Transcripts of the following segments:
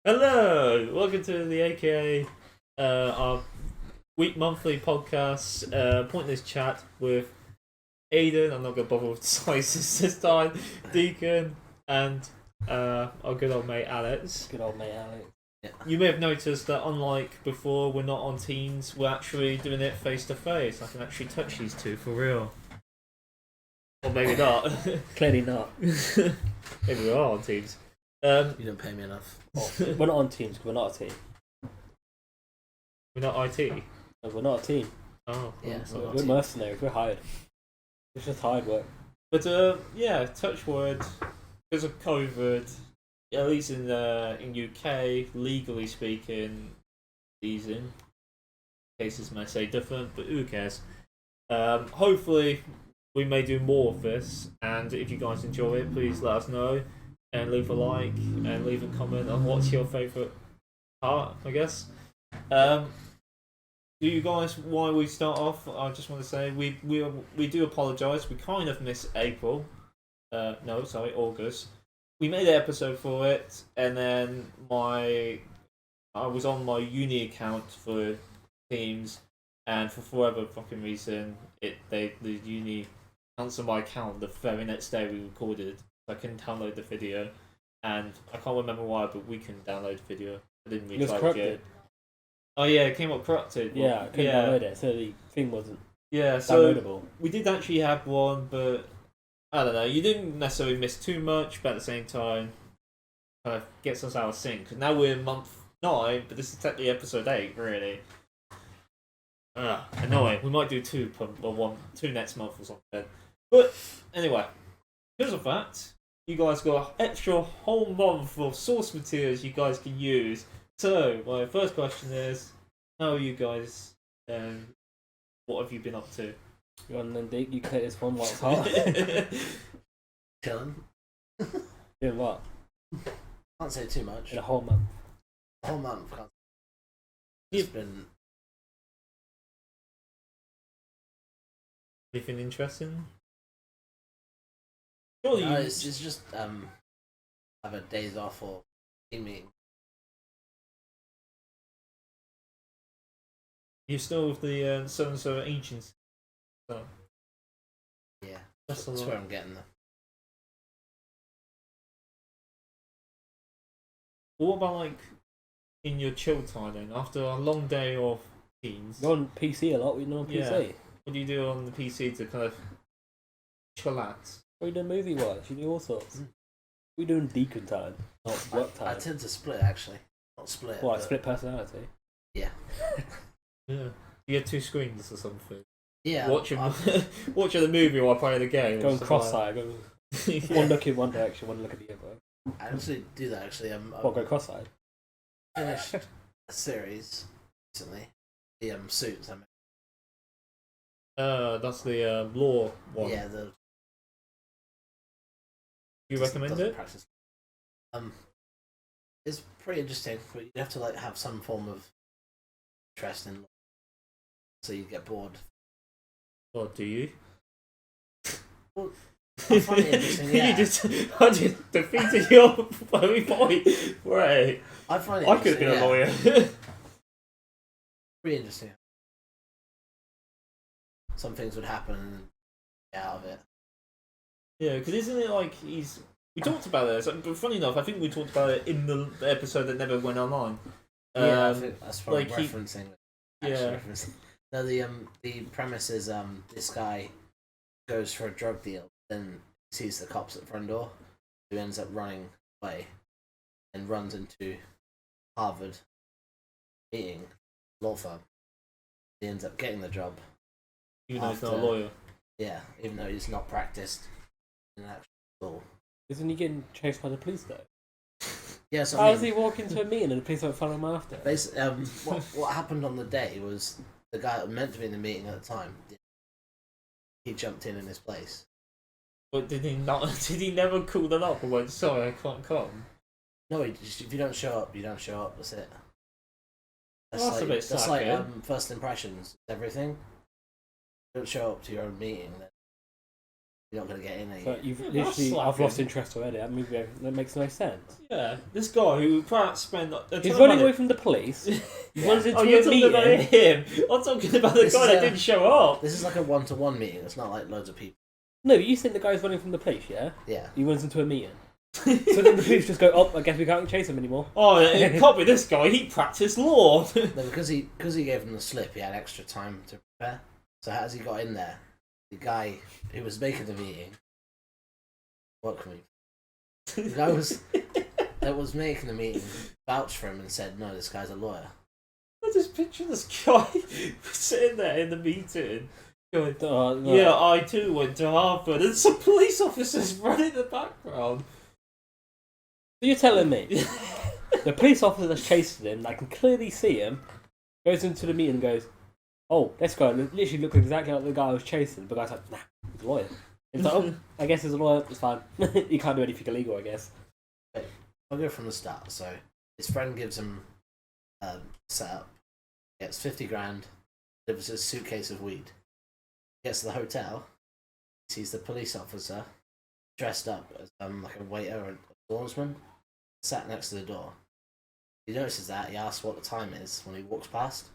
Hello, welcome to the AKA our monthly podcast, pointless chat with Aiden. I'm not gonna bother with sizes this time. Deacon and our good old mate Alex. Good old mate Alex. Yeah. You may have noticed that unlike before, we're not on Teams. We're actually doing it face to face. I can actually touch these two for real, or maybe not. Clearly not. Maybe we are on Teams. You don't pay me enough. We're not on teams because we're not a team. We're not IT. No, we're not a team. Oh, Yeah, well, We're mercenaries. We're hired. It's just hired work. But yeah, touch wood, because of COVID, at least in UK, legally speaking, season cases may say different, but who cares? Hopefully, we may do more of this, and if you guys enjoy it, please let us know and leave a like and leave a comment on what's your favourite part, I guess. Do you guys, while we start off, I just want to say we do apologise. We kind of missed April. No, sorry, August. We made an episode for it, and then I was on my uni account for Teams, and for whatever fucking reason, the uni cancelled my account the very next day we recorded. I couldn't download the video, and I can't remember why, but we couldn't download the video. I didn't It was retry corrupted. it. Oh yeah, it came up corrupted. Yeah, I couldn't download it, so the thing wasn't downloadable. We did actually have one, but I don't know. You didn't necessarily miss too much, but at the same time, kind of gets us out of sync. Because now we're in month 9, but this is technically episode 8, really. Annoying. We might do 2 next month or something. But anyway, because of that, you guys got an extra whole month of source materials you guys can use. So, my first question is, how are you guys? What have you been up to? You want then Deke, you can take this one while it's hot. Chilling. Doing what? Can't say too much. In a whole month. A whole month. It's You've been. Anything interesting? Surely No, you... it's just have a days off or team meeting. You're still with the so-and-so ancients. So, Yeah, that's a that's lot. where I'm getting there. What about, like, in your chill time then? After a long day of teams, You're on PC a lot, we're not on PC. Yeah. what do you do on the PC to kind of chillax? What are you doing movie wise? You do all sorts. We're doing Deacon time, not work I time. tend to split actually. Not split. What, but split personality? Yeah. Yeah. You get 2 screens or something. Yeah. Watching watching the movie while playing the game. Going It's just cross-eyed. Go like- one look in one direction, one look at the other. I actually do that actually. What, go cross-eyed? finished a series recently. The Suits. That's the law one. Yeah. The. You recommend doesn't it? Practice. It's pretty interesting, but you have to like have some form of interest in, so you get bored. Or do you? Well, I find it interesting. Yeah, I just defeated your very point. Right. I find it. I could have been a lawyer. Pretty interesting. Some things would happen and get out of it. Yeah, because isn't it like he's... We talked about this, but funny enough, I think we talked about it in the episode that never went online. Yeah, I think that's probably like referencing. Yeah. Referencing. No, the premise is this guy goes for a drug deal, then sees the cops at the front door, who ends up running away, and runs into Harvard meeting law firm. He ends up getting the job. Even though he's not a After- lawyer. Yeah, even though he's not practiced in actual law. Isn't he getting chased by the police though? Yeah, so How does he walk into a meeting and the police won't follow him after? Basically, what happened on the day was the guy that was meant to be in the meeting at the time, he jumped in his place. But did he not? Did he never call them up and went, sorry, I can't come? No, if you don't show up, you don't show up. That's it. Well, that's a bit that's like sucky. first impressions. Everything. Don't show up to your own meeting, then You're not going to get in, are you? So you've Yeah, literally, that's I've lost slapping. interest already. That movie that makes no sense. Yeah, this guy who perhaps spent a ton He's of running money. away from the police. He runs into Oh, you're a talking about meeting. him. I'm talking about the This guy is that a- didn't show up. This is like a one-to-one meeting. It's not like loads of people. No, you think the guy's running from the police, yeah? Yeah. He runs into a meeting. So then the police just go, oh, I guess we can't chase him anymore. Oh, it can't be this guy. He practiced law. No, because he gave him the slip, he had extra time to prepare. So as he got in there, the guy who was making the meeting, what can we? The guy that was making the meeting vouched for him and said, "No, this guy's a lawyer." I just picture this guy sitting there in the meeting going, No. yeah, I too went to Harvard, and some police officers running in the background. So you're telling me the police officer that's chasing him, I can clearly see him, goes into the meeting and goes, oh, this guy literally looks exactly like the guy I was chasing. But the guy's like, nah, he's a lawyer. He's like, oh, I guess he's a lawyer, it's fine. He can't do anything illegal, I guess. I'll go from the start. So his friend gives him setup, gets 50 grand, delivers a suitcase of weed, gets to the hotel, sees the police officer dressed up as like a waiter or a doorman, sat next to the door. He notices that, he asks what the time is when he walks past.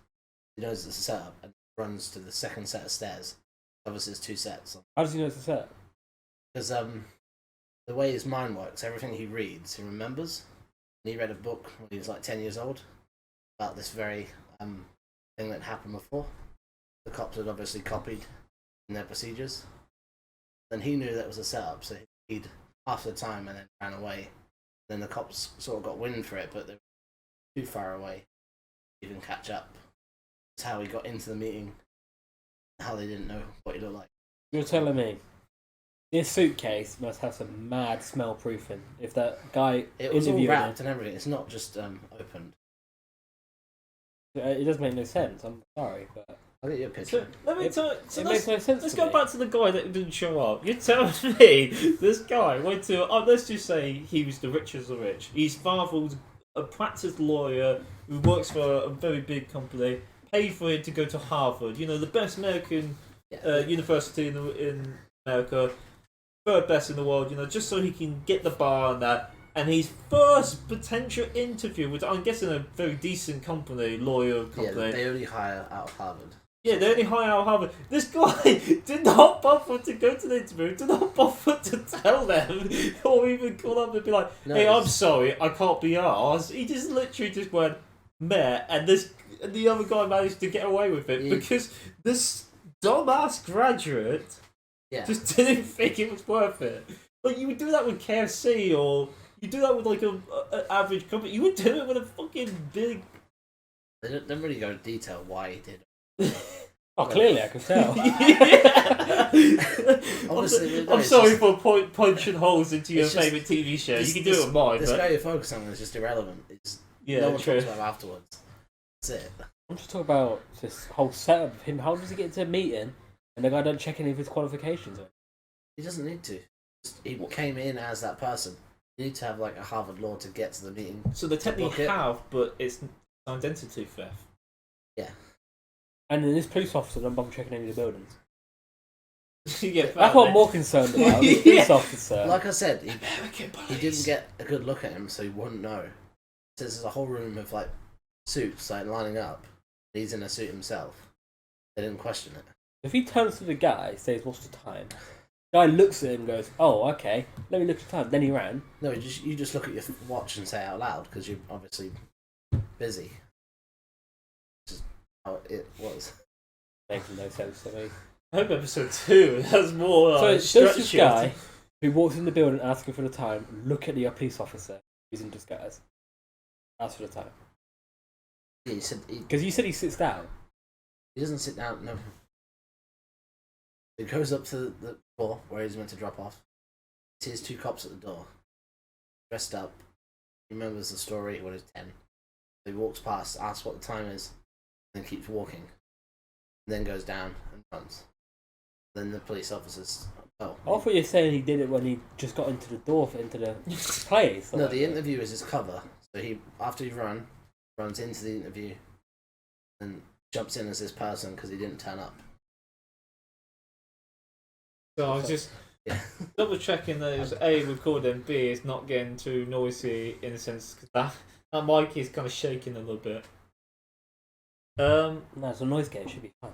He knows it's a setup and runs to the second set of stairs. Obviously, there's two sets. How does he know it's a set? Because the way his mind works, everything he reads, he remembers. And he read a book when he was like 10 years old about this very thing that happened before. The cops had obviously copied in their procedures. Then he knew that was a setup, so he'd half the time and then ran away. Then the cops sort of got wind for it, but they were too far away to even catch up. That's how he got into the meeting, how they didn't know what he looked like. You're telling me this suitcase must have some mad smell proofing. If that guy It was all interviewing wrapped him, and everything. It's not just opened. it doesn't make no sense. I'm sorry, but I'll get you a picture. So let me tell. So it makes no sense. let's to go me. back to the guy that didn't show up. You're telling me this guy went to. Oh, let's just say he was the richest of the rich. His father was a practiced lawyer who works for a very big company. Paid for him to go to Harvard. You know, the best American university in America, third best in the world. You know, just so he can get the bar and that. And his first potential interview with, I'm guessing, a very decent company, lawyer company. Yeah, they only hire out of Harvard. Yeah, they only hire out Harvard. This guy did not bother to go to the interview, did not bother to tell them, or even call up and be like, No, hey, I'm it's- sorry, I can't be arsed. He just literally just went, meh, and the other guy managed to get away with it Yeah. because this dumbass graduate Yeah. just didn't think it was worth it. Like, you would do that with KFC, or you do that with like an average company. You would do it with a fucking big... They don't really go into detail why he did. Oh, clearly I can tell. Obviously, no, I'm it's sorry just- for punching holes into your it's just- favourite TV show. This- You can do it with mine, This but guy you're focusing on is just irrelevant. It's, yeah, no one true. talks about him afterwards. That's it. I'm just talking about this whole setup of him. How does he get into a meeting and the guy don't check any of his qualifications? He doesn't need to. He came in as that person. You need to have like a Harvard law to get to the meeting. So they book technically it. have, but it's identity theft. And then this police officer don't bother checking any of the buildings. You get That's what I'm more concerned about. The police Yeah. officer. Like I said, American he didn't get a good look at him, so he wouldn't know. So there's a whole room of like suits like lining up. He's in a suit himself. They didn't question it. If he turns to the guy, says, "What's the time?" Guy looks at him and goes, "Oh, okay. Let me look at the time." Then he ran. No, you just look at your watch and say it out loud because you're obviously busy. Which is how it was. Makes no sense to me. I hope episode 2 has more So does structure. this guy who walks in the building asking for the time look at the police officer who's in disguise? Ask for the time. Yeah, he said Because you said he sits down. he doesn't sit down. No, he goes up to the floor where he's meant to drop off. Sees two cops at the door, dressed up. He remembers the story when he was 10. He walks past, asks what the time is, then keeps walking. Then goes down and runs. Then the police officers. Oh, I thought you were saying he did it when he just got into the door into the place. no, the interview is his cover. So he, after he runs into the interview, and jumps in as this person because he didn't turn up. So I was just Yeah. Double checking that it's A, recording, B, it's not getting too noisy in a sense, because that mic is kind of shaking a little bit. No, it's a noise gate. Should be fine.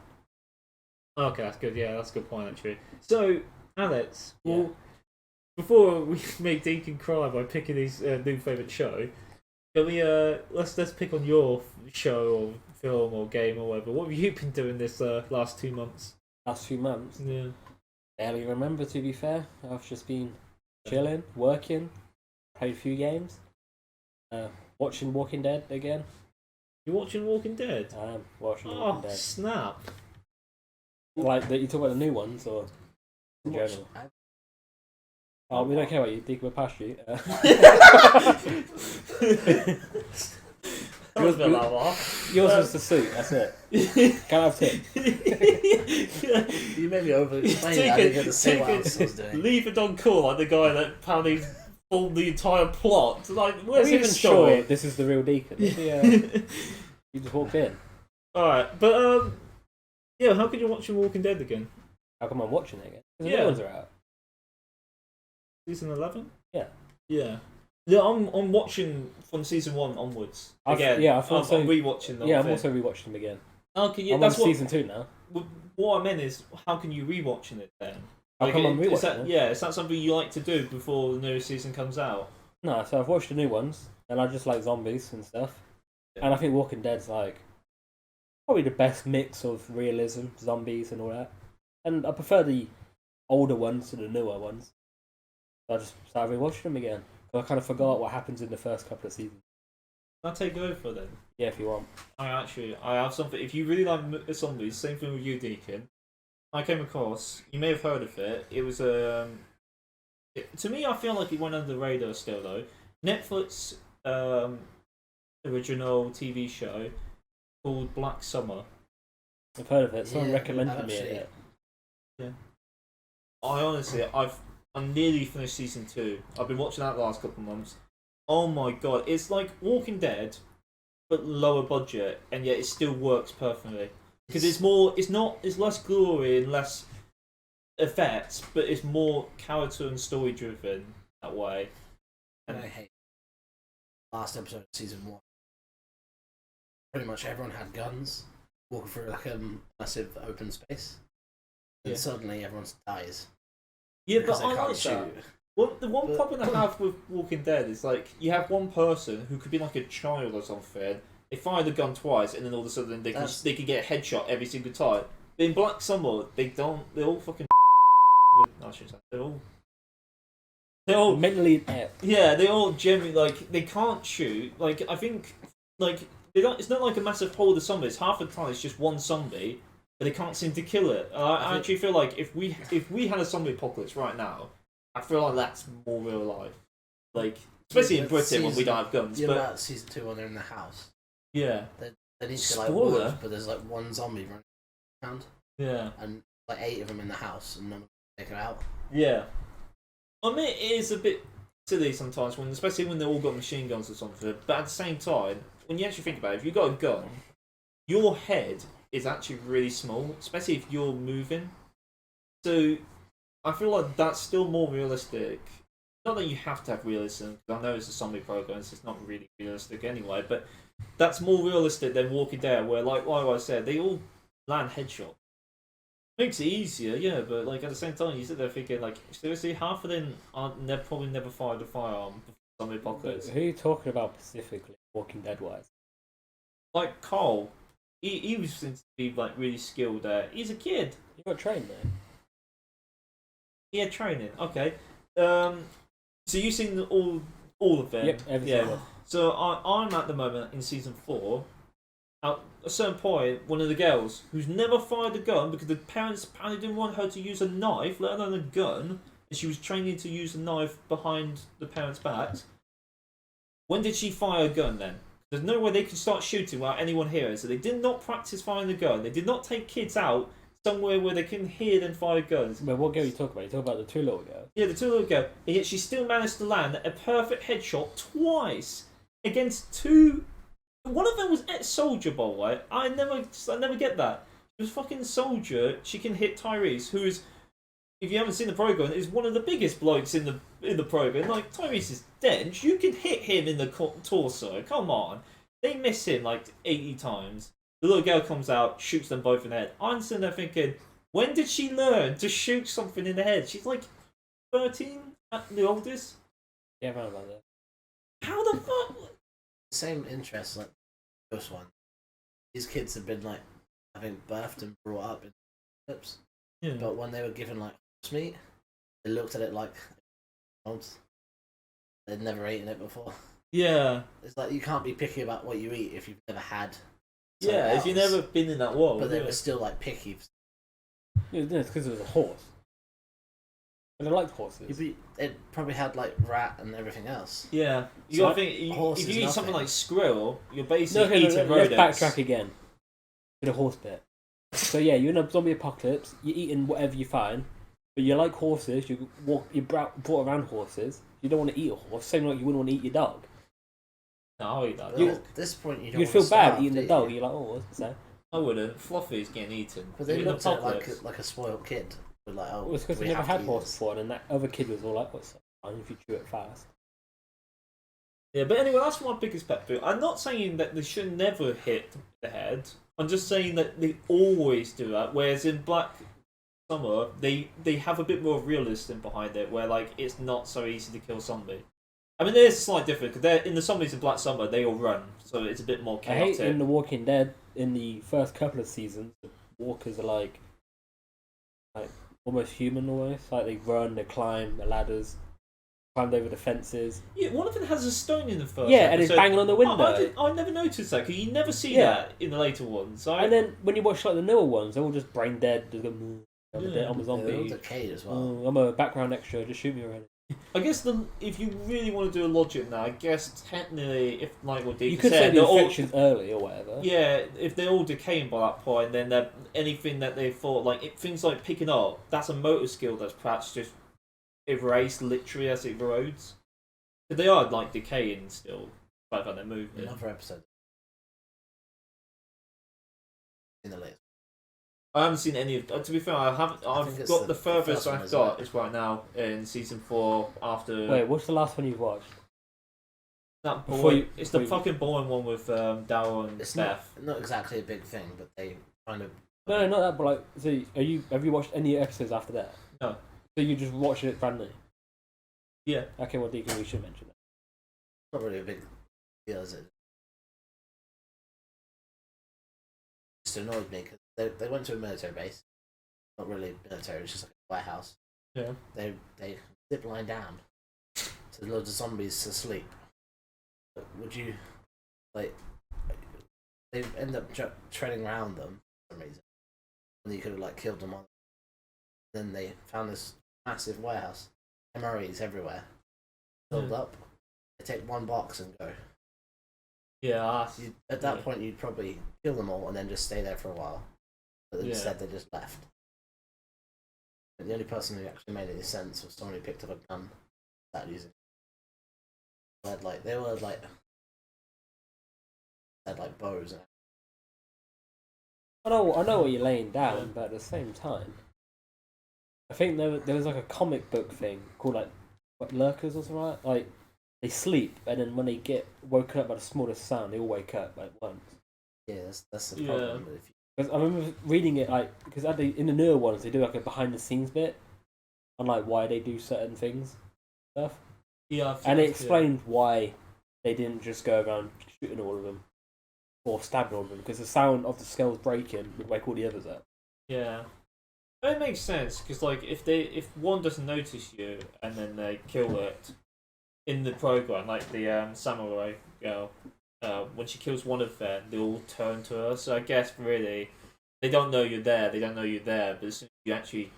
Okay, that's good. Yeah, that's a good point, actually. So, Alex, Yeah. well, before we make Deacon cry by picking his new favourite show, can we, let's pick on your show or film or game or whatever. What have you been doing this last 2 months? Last few months. Yeah. Barely remember, to be fair. I've just been chilling, working, played a few games, watching Walking Dead again. You're watching Walking Dead? I am watching Oh, Walking Dead. snap. Like, you talk about the new ones, or in general? Oh, we don't care about you, Deacon, we're past you. Yours was the suit, that's it. Can't have tip. You made me over explain. I didn't get to say what else I was doing. Leave it on call, like the guy that apparently formed the entire plot. Like, where's Are you his even story? sure this is the real Deacon? Yeah. You just walked in. Alright, but yeah, how can you watch Walking Dead again? How come I'm watching it again? 'Cause the Yeah. new ones are out. Season 11? Yeah. Yeah. Yeah, I'm watching from season 1 onwards. Again. I thought so. I'm rewatching them. Yeah, I'm also rewatching them again. Okay, yeah, I'm that's on season 2 now. what I meant is, how can you rewatching it then? How come I'm is rewatching that, it? Yeah, is that something you like to do before the new season comes out? No, so I've watched the new ones, and I just like zombies and stuff. Yeah. And I think Walking Dead's like probably the best mix of realism, zombies, and all that. And I prefer the older ones to the newer ones. So I just started rewatching them again. I kind of forgot what happens in the first couple of seasons. Can I take over then? Yeah, if you want. I have something. If you really like zombies, same thing with you, Deacon. I came across. You may have heard of it. It was to me, I feel like it went under the radar still though. Netflix original TV show called Black Summer. I've heard of it. Someone Yeah, recommended me actually. it. I honestly, I'm nearly finished season 2. I've been watching that the last couple of months. Oh my god, it's like Walking Dead, but lower budget, and yet it still works perfectly. Because it's less glory and less effects, but it's more character and story driven that way. And I hate last episode of season 1. Pretty much everyone had guns, walking through like a massive open space, and Yeah. suddenly everyone dies. Yeah, because but they I can't like that. shoot. Well, the one But- problem I have with Walking Dead is like you have one person who could be like a child or something. They fire the gun twice, and then all of a sudden they can get a headshot every single time. But in Black Summer, they don't. They're all fucking. No, I shouldn't say. They're all. Mentally ill. Yeah, they all generally like they can't shoot. Like I think, like they don't. It's not like a massive horde of zombies. Half the time it's just one zombie, but they can't seem to kill it. And I actually feel like if we had a zombie apocalypse right now, I feel like that's more real life. Like especially in But Britain when we don't have guns. You know But about season 2 when they're in the house? yeah, They need to go like Spoiler. woods, but there's like one zombie running around, yeah, and like 8 of them in the house, and no one can take her out. yeah. I mean, it is a bit silly sometimes when, especially when they've all got machine guns or something. But at the same time, when you actually think about it, if you've got a gun, your head is actually really small, especially if you're moving. So I feel like that's still more realistic. Not that you have to have realism, because I know it's a zombie program, so it's not really realistic anyway. But that's more realistic than Walking Dead, where, like I said, they all land headshot. Makes it easier, yeah, but like at the same time, you sit there thinking, like, seriously, half of them probably never fired a firearm before zombie apocalypse. Who are you talking about specifically, Walking Dead wise? Like Cole, he was seems to be like really skilled there. He's a kid. You got trained there. He had training. Okay. So you've seen all of them. Yep, every yeah. single. So I'm at the moment in season 4. At a certain point, one of the girls who's never fired a gun because the parents apparently didn't want her to use a knife, let alone a gun, and she was training to use a knife behind the parents' backs. When did she fire a gun then? There's no way they could start shooting without anyone hearing. So they did not practice firing the gun. They did not take kids out somewhere where they can hear them fire guns. But what girl are you talking about? You talking about the two little girls? Yeah, the two little girls, and yet she still managed to land a perfect headshot twice against two. One of them was ex-soldier, by the way. I never get that. She was fucking soldier. She can hit Tyrese, who is if you haven't seen the program, is one of the biggest blokes in the program. Like Tyrese's dench, you can hit him in the torso. Come on, they miss him like 80 times. The little girl comes out, shoots them both in the head. I'm sitting there thinking, when did she learn to shoot something in the head? She's like 13 at the oldest. Yeah, around about that. How the fuck? Same interest like this one. These kids have been like having birthed and brought up in clips. Yeah. But when they were given like horse meat, they looked at it like they'd never eaten it before. Yeah. It's like you can't be picky about what you eat if you've never had. Yeah, if you've never been in that world. But they were still like picky. Yeah, it's because it was a horse. And I liked horses. It probably had like rat and everything else. Yeah, you So gotta think. If you eat something like squirrel, you're basically eating rodents. Let's backtrack again to the horse bit. So yeah, you're in a zombie apocalypse. You're eating whatever you find, but you like horses. You brought around horses. You don't want to eat a horse. Same like you wouldn't want to eat your dog. No, I'll eat that. Well, at this point, you don't You'd feel bad starve, eating the dog. You're like, oh, what's that? I wouldn't. Fluffy's getting eaten. But they looked at it like a spoiled kid. Like, oh, Well, it's because we they never have had to horse eat this. before, and that other kid was all like, what's fine if you chew it fast. Yeah, but anyway, that's my biggest pet peeve. I'm not saying that they should never hit the head. I'm just saying that they always do that. Whereas in Black Summer, they have a bit more realism behind it, where like it's not so easy to kill zombie. I mean, there's a slight difference because they're in the zombies in Black Summer. They all run, so it's a bit more I hate chaotic. in The Walking Dead, in the first couple of seasons, the walkers are like almost human almost. Like they run, they climb the ladders, climbed over the fences. Yeah, one of them has a stone in the first. Yeah, and it's episode. banging on the window. I never noticed that because you never see Yeah. that in the later ones. And then when you watch like the newer ones, they're all just brain dead. They go, I'm a Yeah. I'm a zombie. They're all decayed as well. I'm a background extra. Just shoot me already. I guess if you really want to do a logic now, I guess technically, if like what Deacon You could say said, the infection's early or whatever. yeah, if they're all decaying by that point, then anything that they thought things like picking up, that's a motor skill that's perhaps just erased literally as it erodes. But they are like decaying still, by the time they're moving. Another episode. In the latest. I haven't seen any of. To be fair, I haven't. I think I've it's got the the furthest first one, I've isn't got it? is right now in season 4 after. Wait, what's the last one you've watched? That Before boy, you- it's the before you- fucking boring one with Daryl and It's Steph. not exactly a big thing, but they kind of. No, not that. But like, so have you watched any episodes after that? No. So you just watched it randomly? Yeah. Okay, well, Deacon, we should mention that. Not really a big deal, is it? It just annoyed me because they went to a military base. Not really military, it's just like a warehouse. Yeah. They zip line down to loads of zombies asleep. But would you like? They end up treading around them for some reason, and you could have like killed them on. Then they found this massive warehouse, MREs everywhere, filled up. They take one box and go. Yeah. At that point, you'd probably kill them all and then just stay there for a while. But instead, they just left. And the only person who actually made any sense was someone who picked up a gun, started using. They had like bows. And I know what you're laying down, but at the same time, I think there was like a comic book thing called like what, lurkers or something like that. Like they sleep and then when they get woken up by the smallest sound, they all wake up like once. yeah, that's the problem. Yeah. If Because I remember reading it like because in the newer ones they do like a behind the scenes bit on like why they do certain things, stuff, Yeah. and it explained why they didn't just go around shooting all of them or stabbing all of them because the sound of the skulls breaking would wake all the others up. Yeah. It makes sense because like if one doesn't notice you and then they kill it in the program, like the samurai girl, when she kills one of them, they all turn to her. So I guess really they don't know you're there. They don't know you're there. But as soon as you actually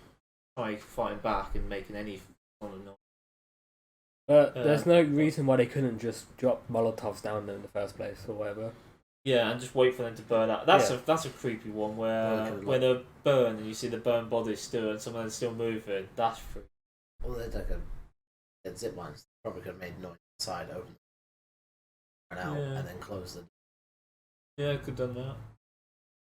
try fighting back and making any kind of noise. But there's no reason why they couldn't just drop Molotovs down there in the first place or whatever. Yeah, and just wait for them to burn out. That's a creepy one where they burn and you see the burned bodies still and some of them still moving. That's freaky. well, they'd zip lines. Probably could have made noise inside, open, run out, Yeah. and then close the. Yeah, could have done that.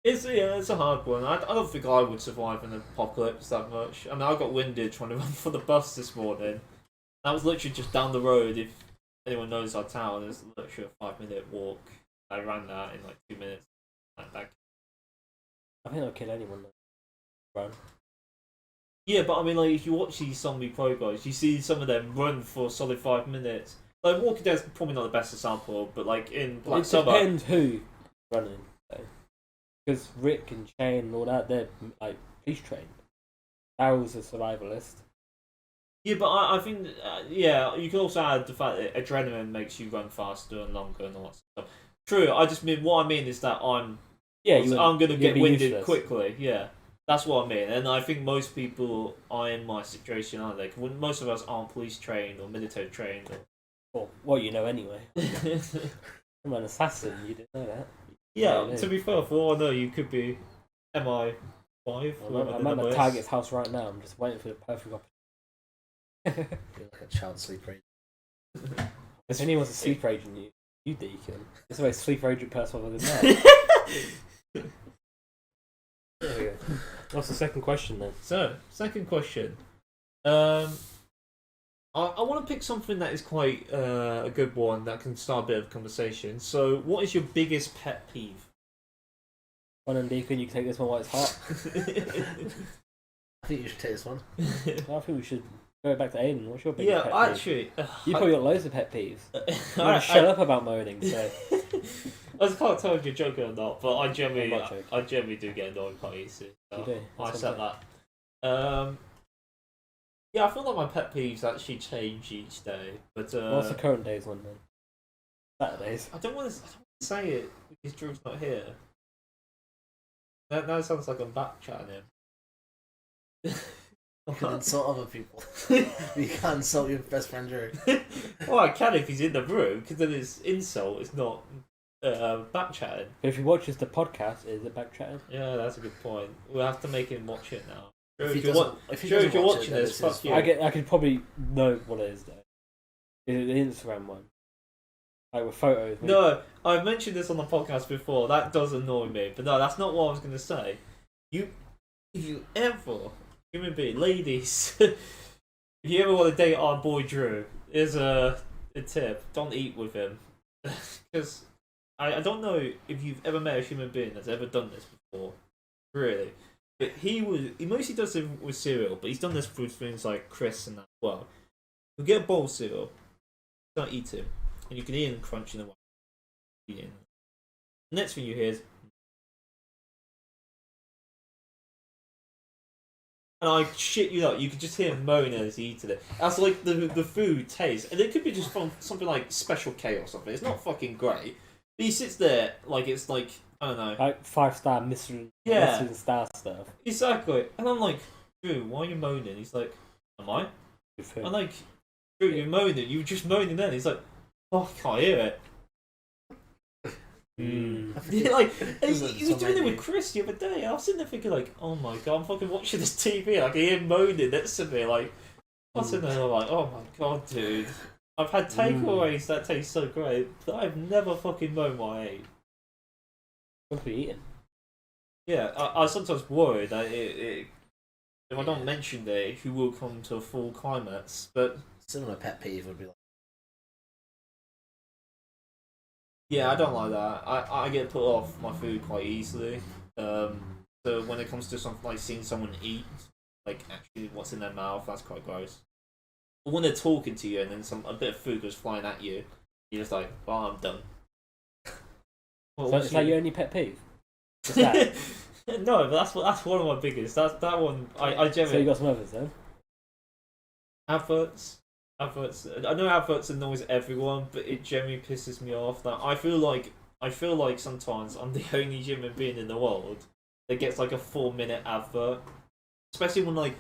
It's a hard one. I don't think I would survive an apocalypse that much. I mean, I got winded trying to run for the bus this morning. That was literally just down the road. If anyone knows our town, it's literally a 5-minute walk. I ran that in like 2 minutes. That I think I'll kill anyone though. Run. Yeah, but I mean, like, if you watch these zombie pro guys, you see some of them run for a solid 5 minutes. Like, Walking Dead's probably not the best example, but like in Black It Summer, depends who running. Because Rick and Shane and all that, they're like police trained. Daryl's a survivalist. Yeah, but I think, yeah, you can also add the fact that adrenaline makes you run faster and longer and all that stuff. True, I just mean, what I mean is that I'm going to get winded useless. quickly, yeah. That's what I mean, and I think most people are in my situation, aren't they? 'Cause most of us aren't police trained or military trained. Well, what you know anyway. I'm an assassin, you didn't know that. Yeah, to be fair, for all I know, you could be MI5. I'm at my target's house right now, I'm just waiting for the perfect opportunity. You're like a child sleeper agent. If anyone's a sleeper agent, you Deacon. That's the most sleeper agent person I've ever met. There we go. What's the second question then? So, second question. I want to pick something that is quite a good one that can start a bit of conversation. So, what is your biggest pet peeve? One and Deacon, you can take this one while it's hot. I think you should take this one. I think we should go back to Aiden. What's your biggest pet peeve? Actually, You probably got loads of pet peeves. You want to shut up about moaning, so... I can't tell if you're joking or not, but I generally I'm not joking. I generally do get annoyed quite easily. So You do? I That's said that. Yeah, I feel like my pet peeves actually change each day. But What's the current day's one then? Saturdays. I don't want to say it because Drew's not here. That sounds like I'm back chatting him. You can insult other people. You can't insult your best friend Drew. Well, I can if he's in the room, because then his insult is not back chatting. But if he watches the podcast, is it back chatting? Yeah, that's a good point. We'll have to make him watch it now. Drew, If if he you're doesn't watching watch it, then this, it's fuck his you. fault. I could probably know what it is though. Is it the Instagram one? Like with photos? No, I've mentioned this on the podcast before. That does annoy me, but no, that's not what I was going to say. If you ever, human being, ladies, if you ever want to date our boy Drew, here's a tip: don't eat with him, because I don't know if you've ever met a human being that's ever done this before, really. But he mostly does it with cereal, but he's done this with things like Chris and that as well. You get a bowl of cereal, don't eat it, and you can eat it and crunch in the way. Eating. The next thing you hear is, and I shit you not, you could just hear him moaning as he eats it. That's like the food taste, and it could be just from something like Special K or something. It's not fucking great, but he sits there like it's like I don't know, Like 5-star Michelin star stuff. exactly. And I'm like, Drew, why are you moaning? He's like, am I? Good food. I'm like, Drew, you're moaning. You were just moaning then. He's like, oh, I can't hear it. Yeah, like, he was doing it with Chris the other day. I was sitting there thinking, like, oh my god, I'm fucking watching this TV. Like, I hear him moaning next to me. Like, I was sitting there, I'm like, oh my god, dude. I've had takeaways that taste so great, but I've never fucking moaned what I ate. What are we eating? Yeah, I sometimes worry that if I don't mention it, he will come to a full climax. But Similar pet peeve would be like, yeah, I don't like that. I get put off my food quite easily. So when it comes to something like seeing someone eat, like actually what's in their mouth, that's quite gross. But when they're talking to you and then a bit of food goes flying at you, you're just like, oh, I'm done. So is that your only pet peeve? Is that? No, but that's one of my biggest. That one I generally. So you got some others then? Adverts. I know adverts annoys everyone, but it generally pisses me off. That I feel like sometimes I'm the only human being in the world that gets like a 4-minute advert, especially when like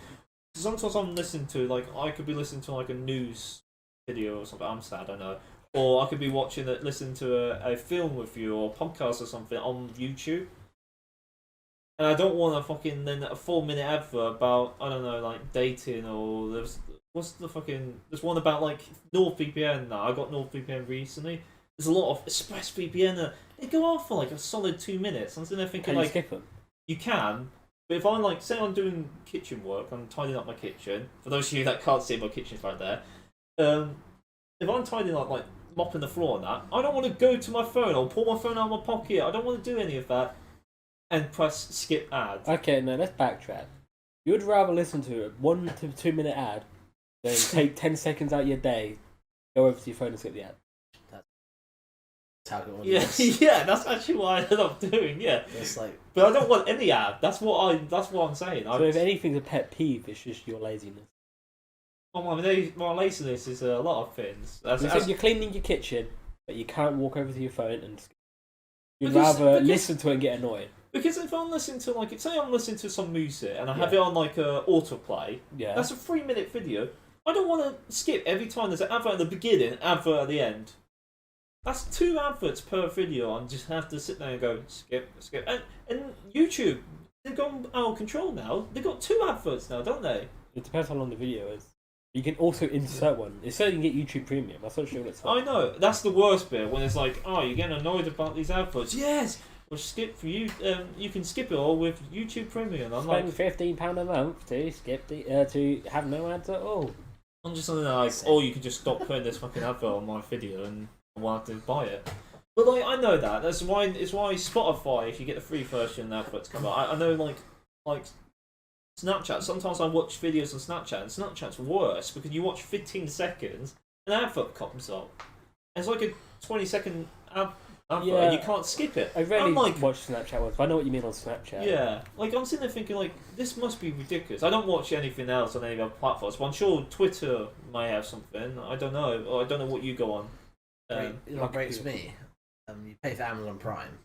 sometimes I'm listening to like I could be listening to like a news video or something. I'm sad, I know. Or I could be listening to a film with you or a podcast or something on YouTube. And I don't want a fucking then a 4-minute advert about I don't know like dating or there's one about like NordVPN now. I got NordVPN recently. There's a lot of ExpressVPN they go off for like a solid 2 minutes. I'm sitting there thinking Can you like skip them? you can, but if I like say I'm doing kitchen work, I'm tidying up my kitchen. For those of you that can't see, my kitchen's right there. If I'm tidying up, like mopping the floor and that, I don't want to go to my phone or pull my phone out of my pocket. I don't want to do any of that and press skip ad. Okay, no, let's backtrack. You'd rather listen to a 1 to 2 minute ad than take 10 seconds out of your day, go over to your phone and skip the ad. That's how it Yeah, works. yeah, that's actually what I ended up doing. Yeah, It's like, but I don't want any ad. That's what I'm saying. So if anything's a pet peeve, it's just your laziness. My laziness is a lot of things. You're cleaning your kitchen, but you can't walk over to your phone and skip. You'd Because- rather because- listen to it and get annoyed. Because if I'm listening to like, say I'm listening to some music and I have Yeah. it on like autoplay, Yeah. that's a 3 minute video. I don't want to skip every time there's an advert at the beginning, advert at the end. That's 2 adverts per video. I just have to sit there and go skip. And YouTube, they've gone out of control now. They've got 2 adverts now, don't they? It depends how long the video is. You can also insert one. It's so you can get YouTube Premium. That's not sure what it's for. I know. That's the worst bit when it's like, oh, you're getting annoyed about these adverts. Yes. Well, skip for you. You can skip it all with YouTube Premium. I'm Spend like, £15 a month to skip the to have no ads at all. I'm just something like, oh, you can just stop putting this fucking advert on my video and I won't have to buy it. But like, I know that. That's why. It's why Spotify, if you get the free version, adverts come out. I know, like Snapchat. Sometimes I watch videos on Snapchat, and Snapchat's worse because you watch 15 seconds, an advert comes up. And it's like a 20-second advert. Yeah. And you can't skip it. I rarely I'm like, watch Snapchat ones, but I know what you mean on Snapchat. yeah, like I'm sitting there thinking, like, this must be ridiculous. I don't watch anything else on any other platforms, but I'm sure Twitter may have something. I don't know. Or I don't know what you go on. what breaks me, you pay for Amazon Prime,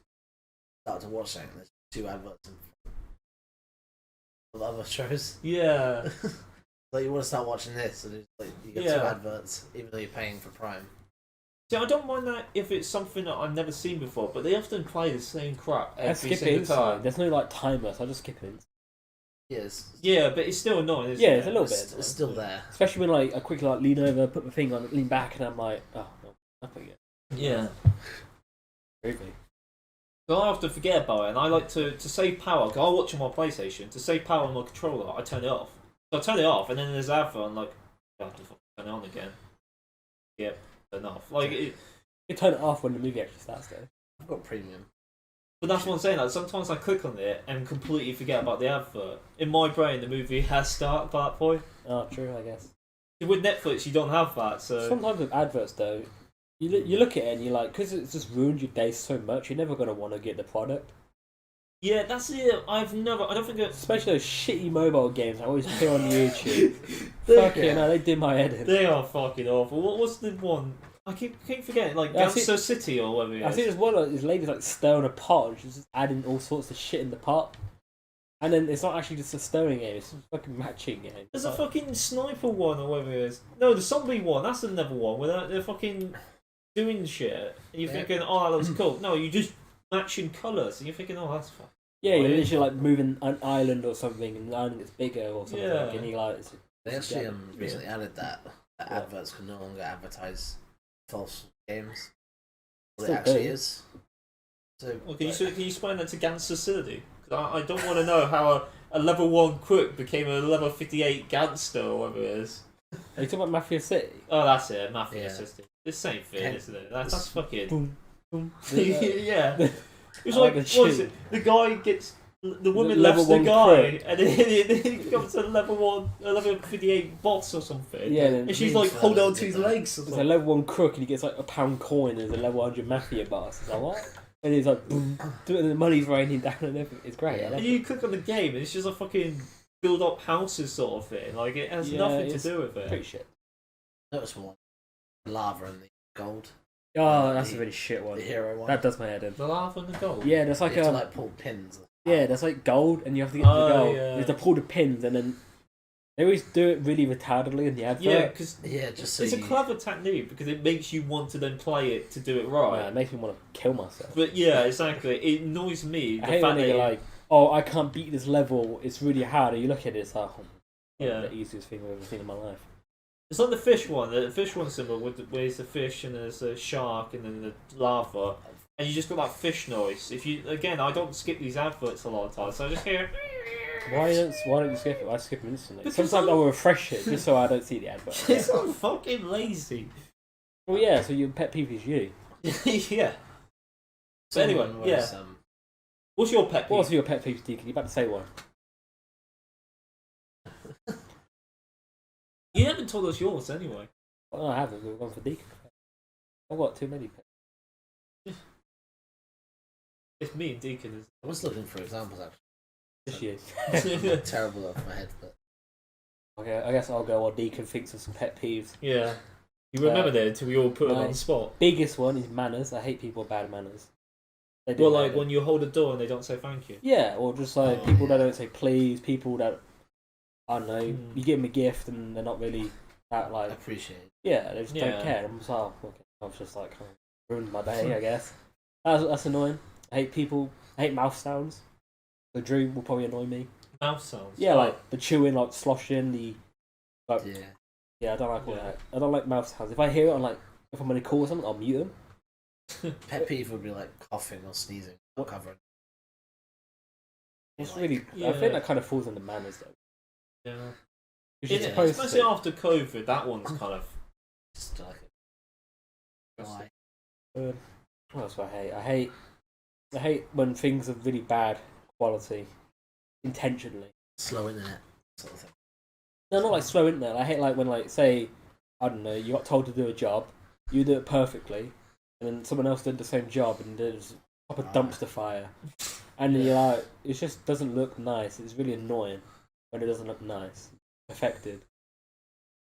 start to watch something, there's 2 adverts of other shows. Yeah. Like, you want to start watching this, and it's like, you get 2 Yeah. adverts, even though you're paying for Prime. See, I don't mind that if it's something that I've never seen before, but they often play the same crap I every skip single it. time. There's no like timer, so I just skip it. Yes. Yeah, but it's still annoying, isn't Yeah, it? it's a little It's, bit. it's still there. Especially when like I quickly like lean over, put my finger on it, lean back, and I'm like, oh no, nothing yet. Yeah. Creepy. So I often forget about it, and I like to save power. 'Cause I watch on my PlayStation. To save power on my controller, I turn it off. So I turn it off, and then there's advert, and like, I have to fucking turn it on again. Yep, turn it off. Like, You turn it off when the movie actually starts though. I've got Premium. but that's what I'm saying. Like, sometimes I click on it and completely forget about the advert. In my brain, the movie has started by that point. Oh, true, I guess. With Netflix, you don't have that, so Sometimes with adverts though, you look at it and you're like, because it's just ruined your day so much, you're never gonna want to get the product. yeah, that's it. I don't think it's. Especially those shitty mobile games I always hear on YouTube. Fucking hell, they did my head in. They are fucking awful. What was the one? I keep forgetting, like Yeah, I see- Gangster City or whatever it is. I see this one, like, this lady's like stirring a pot, and she's just adding all sorts of shit in the pot. And then it's not actually just a stirring game, it's just a fucking matching game. There's a fucking sniper one or whatever it is. No, the zombie one. That's another one where they're fucking doing shit, and you're Yeah. thinking, oh, that looks cool. No, you just matching colours, and you're thinking, oh, that's fun. Yeah, you're Oh, yeah. literally like moving an island or something, and the island gets bigger or something, Yeah. and you're like, They actually Yeah. recently added that Yeah. adverts can no longer advertise false games. Well, it Still actually do. is. So, Well, can you explain that to Gangster City? Because I don't want to know how a level 1 crook became a level 58 gangster or whatever it is. are you talking about Mafia City? Oh, that's it, Mafia Yeah. System. The same thing, Ken- isn't it? That's fucking. Boom, boom. Yeah. It was I like, like what the is it? The guy gets. The woman level left the 1 guy, crook. and then he comes to level 1, a level 58 boss or something. Yeah, and she's means like, that hold on is to his different. legs or There's a something. level 1 crook, and he gets like a pound coin, and there's a level 100 Mafia boss. It's like, what? And he's like, boom, and the money's raining down and everything. It's great. I Yeah. love And it. you click on the game, and it's just a fucking build up houses sort of thing. Like, it has Yeah, nothing to it's do with Pretty it. shit. notice one. Lava and the gold. Oh, that's a The- really shit one. The hero one. That does my head in. The lava and the gold. Yeah, there's like you have a to like pull pins. yeah, there's like gold, and you have to get to the Oh, gold. yeah. You have to pull the pins, and then they always do it really retardedly in the advert. Yeah, because Yeah, just so it's a you... clever technique because it makes you want to then play it to do it right. Man, it makes me want to kill myself. But yeah, exactly. It annoys me the I hate fact when that they're like, "Oh, I can't beat this level. It's really hard." And you look at it, it's like, oh, Yeah. the easiest thing I've ever seen in my life. it's like the fish one. The fish one's similar with where there's a fish and there's a shark and then the lava, and you just got that fish noise. If you I don't skip these adverts a lot of times, so I just hear. Why don't you skip it? I skip it instantly. Because Sometimes I will refresh it just so I don't see the advert. It's so fucking lazy. Well, yeah. So your pet peeve is you. Yeah. So anyway, yeah. What's your pet peeve? What's your pet peeve, Deacon? You about to say one? You haven't told us yours anyway. Well, no, I haven't. We've gone for Deacon. I've got too many pets. It's me and Deacon. I was looking for examples actually. Just you. Terrible off my head, but Okay, I guess I'll go while Deacon thinks of some pet peeves. Yeah. You remember that until we all put them on the spot. Biggest one is manners. I hate people with bad manners. Well, like when you hold a door and they don't say thank you. Yeah, or just like people that don't say please, people that, I don't know, you give them a gift and they're not really that like... appreciate it. Yeah, they just don't care. I'm just like, oh, okay. I was just like, ruined my day, I guess. That's annoying. I hate mouth sounds. The Drew will probably annoy me. Mouth sounds? Yeah, like the chewing, like sloshing, the... Like, yeah. Yeah, I don't like that. I don't like mouth sounds. If I hear it on like, if I'm on a call or something, I'll mute them. Pet peeve would be like coughing or sneezing, not covering. It's really. I think that kind of falls under manners though. Yeah. Especially after COVID, that one's kind of. Just like why? What else do I hate? I hate when things are really bad quality, intentionally. Slow internet, sort of thing. No, not like slow internet. I hate like when like say, I don't know, you got told to do a job, you do it perfectly. And then someone else did the same job and there's a proper dumpster fire. And then you're like, it just doesn't look nice. It's really annoying when it doesn't look nice. Perfected.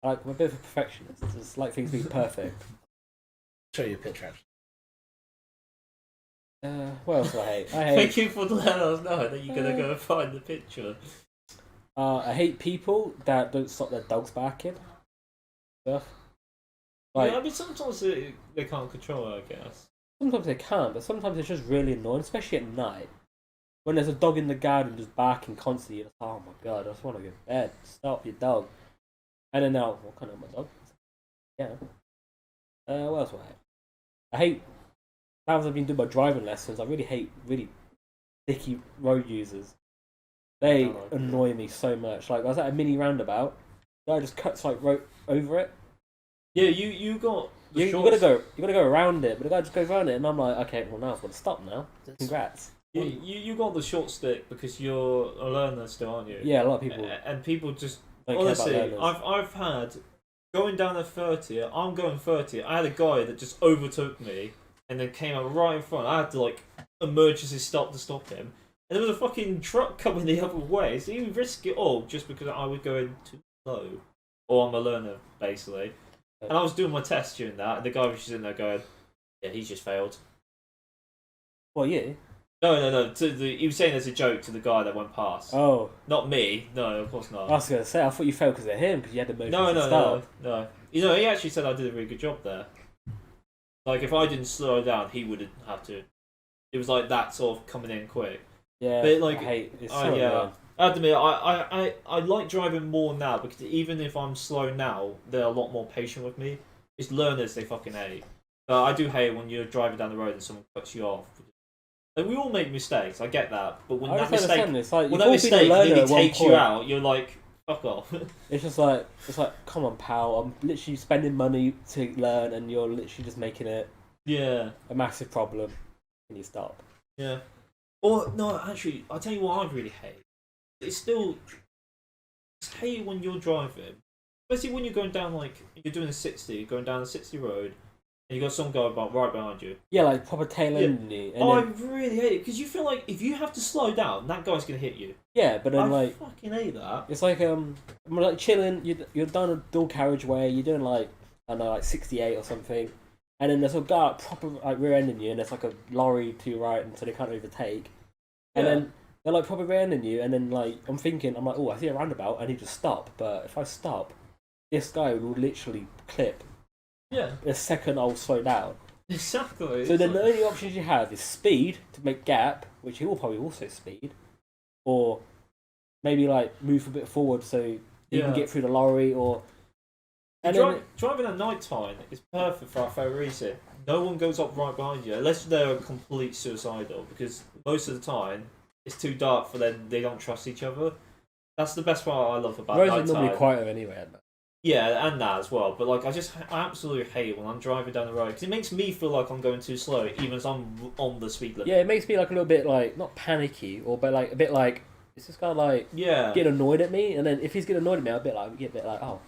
I'm a bit of a perfectionist. I just like things being perfect. Show you a picture actually. What else do I hate? Thank you for letting us know that you're going to go and find the picture. I hate people that don't stop their dogs barking. Stuff. Like, yeah, I mean, sometimes they can't control it, I guess. Sometimes they can't, but sometimes it's just really annoying, especially at night. When there's a dog in the garden just barking constantly, you're like, oh my god, I just want to go to bed. Stop your dog. And then now, what kind of my dog? Yeah. What else do I hate? I hate, now as I've been doing my driving lessons, I really hate really sticky road users. They annoy me so much. Like, I was at a mini roundabout, the guy just cuts like right over it. Yeah, you got you gotta go around it, but the guy just goes around it, and I'm like, okay, well now I've got to stop now. Congrats. You got the short stick because you're a learner still, aren't you? Yeah, a lot of people. And people just don't honestly, care about learners. I've had going down at 30. I'm going 30. I had a guy that just overtook me and then came up right in front. I had to like emergency stop to stop him, and there was a fucking truck coming the other way. So you risk it all just because I was going too slow, or I'm a learner basically. And I was doing my test during that, and the guy was just in there going, yeah, he's just failed. What, you? No. He was saying as a joke to the guy that went past. Oh. Not me. No, of course not. I was going to say, I thought you failed because of him, because you had the motion No. You know, he actually said I did a really good job there. Like, if I didn't slow down, he wouldn't have to. It was like that sort of coming in quick. Yeah, but like, I hate it's so yeah. I have to admit, I like driving more now because even if I'm slow now, they're a lot more patient with me. It's learners they fucking hate. I do hate when you're driving down the road and someone cuts you off. Like, we all make mistakes, I get that. But when that mistake really takes you out, you're like, fuck off. It's like, come on, pal. I'm literally spending money to learn, and you're literally just making it a massive problem. Can you stop? Yeah. Or no, actually, I'll tell you what I really hate. It's still hate when you're driving, especially when you're going down you're doing a 60, going down a 60 road, and you got some guy right behind you. Yeah, like proper tail ending you. I really hate it because you feel like if you have to slow down, that guy's gonna hit you. Yeah, but then I fucking hate that. It's like I'm like chilling. You're down a dual carriageway. You're doing like I don't know, like 68 or something, and then there's a guy proper like rear ending you, and there's like a lorry to your right, and so they can't overtake, and then. They're like probably rear-ending you, and then like I'm like, oh, I see a roundabout, I need to stop. But if I stop, this guy will literally clip. Yeah. In a second, I'll slow down. Exactly. So then the only options you have is speed to make gap, which he will probably also speed, or maybe like move a bit forward so you can get through the lorry, or. And driving at night time is perfect for our favourite reason. no one goes up right behind you unless they're complete suicidal. Because most of the time it's too dark for them. They don't trust each other. That's the best part I love about Roads are nighttime. normally quieter anyway. At night. Yeah, and that as well. But like, I absolutely hate it when I'm driving down the road because it makes me feel like I'm going too slow, even as I'm on the speed limit. Yeah, it makes me like a little bit like not panicky, but like a bit like it's just kind of like getting annoyed at me. And then if he's getting annoyed at me, I'll get a bit like oh,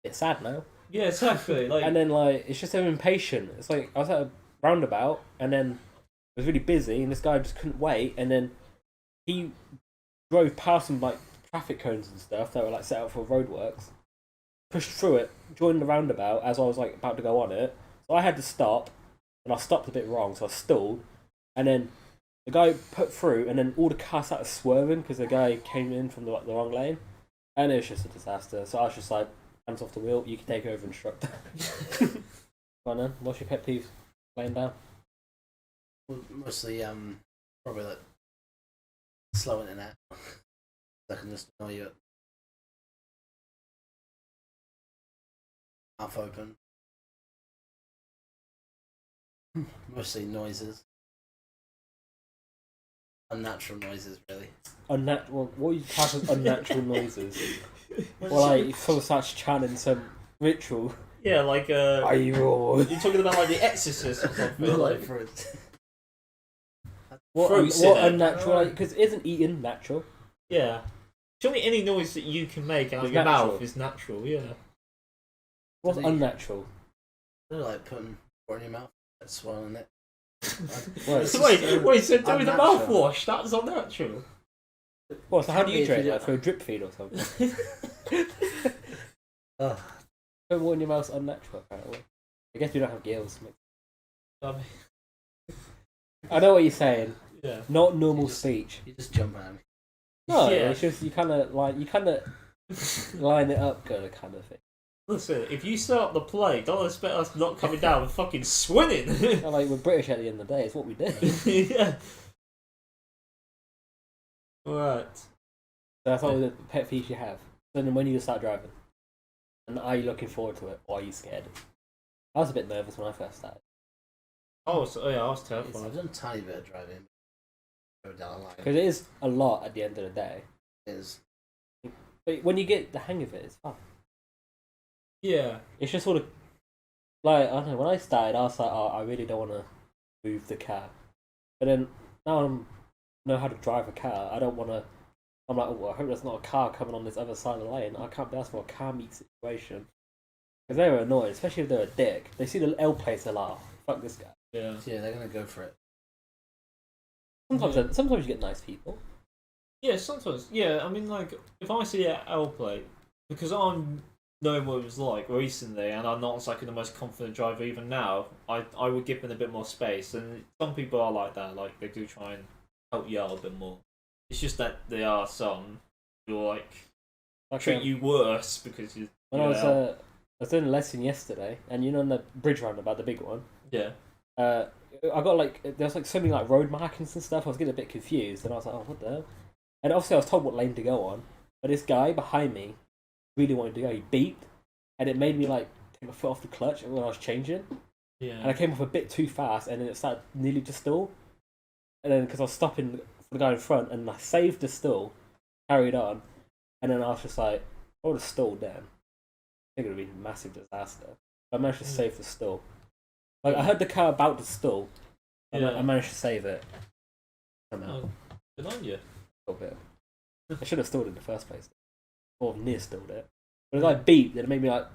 a bit sad now. Yeah, exactly. Like, and then like it's just so impatient. It's like I was at a roundabout and then it was really busy, and this guy just couldn't wait, and then he drove past some like traffic cones and stuff that were like set out for roadworks. Pushed through it, joined the roundabout as I was like about to go on it. So I had to stop, and I stopped a bit wrong, so I stalled. And then the guy put through, and then all the cars started swerving because the guy came in from the wrong lane, and it was just a disaster. So I was just like, hands off the wheel, you can take over instructor. Come on then, what's your pet peeve? Laying down. Well, mostly probably like slow internet. That can just annoy you. Mouth open. Mostly noises. Unnatural noises, really. Unnatural. What are you class as unnatural noises? Well, like you sort of starts chanting some ritual. yeah, like Are you you're talking about like The Exorcist or something. Not like, like fruit. What unnatural? Because isn't eating natural? yeah. Surely any noise that you can make out of It's your natural. mouth is natural. Yeah. What's I think- unnatural? They're like putting water in your mouth, like swallowing it. What? It's just Wait, so doing the unnatural. mouthwash, that's unnatural. Well, so how do you If you drink? do- Like through a drip feed or something? Ugh. Putting water in your mouth's unnatural, apparently. I guess we don't have gills. Um, I know what you're saying. yeah. Not normal You just- speech. You just jump at me. No, Yeah. it's just you kind of line it up, kind of thing. Listen, if you start the play, don't expect us not coming down and fucking swinging. Like we're British at the end of the day. It's what we do. yeah. Right. So that's all the pet peeves you have. So then when you start driving, and are you looking forward to it, or are you scared? I was a bit nervous when I first started. Oh, so, yeah, I was I've terrified. done a tiny bit of driving. Go down the line. Because it is a lot at the end of the day. It is. But when you get the hang of it, it's fun. Yeah. It's just sort of like I don't know. When I started, I was like, "Oh, I really don't want to move the car." But then now I know how to drive a car. I don't want to. I'm like, "Oh, I hope there's not a car coming on this other side of the lane." I can't be asked for a car meet situation because they were annoyed, especially if they're a dick. They see the L plates, they're like, "Oh, fuck this guy." Yeah. Yeah, they're gonna go for it. Sometimes you get nice people. Yeah, sometimes. Yeah, I mean, like, if I see an L plate, because I'm knowing what it was like recently, and I'm not exactly the most confident driver even now, I would give them a bit more space. And some people are like that, like, they do try and help you out a bit more. It's just that there are some who, like, treat you worse because you. When I was doing a lesson yesterday, and you know, on the bridge roundabout, the big one. Yeah. I got like there's like so many like road markings and stuff. I was getting a bit confused, and I was like, "Oh, what the hell?" And obviously, I was told what lane to go on, but this guy behind me really wanted to go. He beeped, and it made me like take my foot off the clutch when I was changing, Yeah. and I came off a bit too fast, and then it started nearly to stall. And then because I was stopping for the guy in front, and I saved the stall, carried on, and then I was just like, "I would have stalled then." I think it would have been a massive disaster. But I managed to save the stall. Like I heard the car about to stall. Yeah. I managed to save it. Somehow. Oh, good on you. A little bit. I should have stalled it in the first place. Or near stalled it. But it like beeped, and it made me like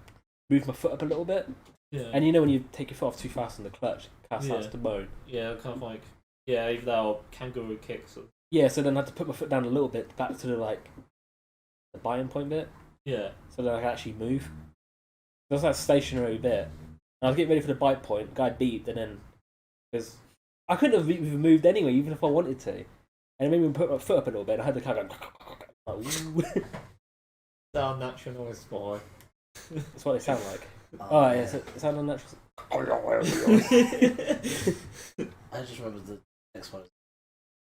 move my foot up a little bit. Yeah. And you know when you take your foot off too fast on the clutch, the car starts Yeah. to moan. Yeah, kind of like. Yeah, either that or kangaroo kicks. Or, Yeah, so then I had to put my foot down a little bit back to the like the biting point bit. yeah. So that I could actually move. There's that stationary bit. And I was getting ready for the bite point, the guy beeped, and then because I couldn't have even moved anyway, even if I wanted to. And it made me put my foot up a little bit, and I heard the car go. Like, Down natural noise, boy. that's what they sound like. Oh, yeah, so it sounds unnatural. I just remember the next one is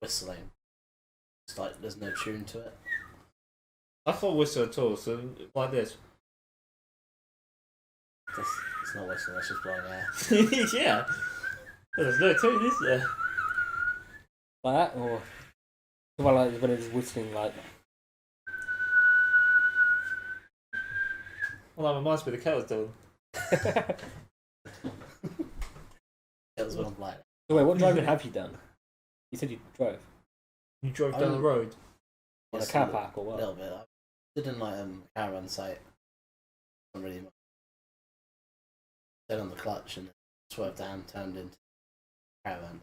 whistling. It's like there's no tune to it. I thought whistle at all, so like this. It's not whistling. That's just blowing air. Yeah. There's no tune, is there? Like that, or well, like when it's whistling, like. Well, that reminds me of the kettle's done. It was one like. So wait, what driving have you done? You said you drove You drove down the road. on a car park or A what? little bit. I did in like caravan site. Not really much. Then on the clutch and then swerved down, turned into caravan.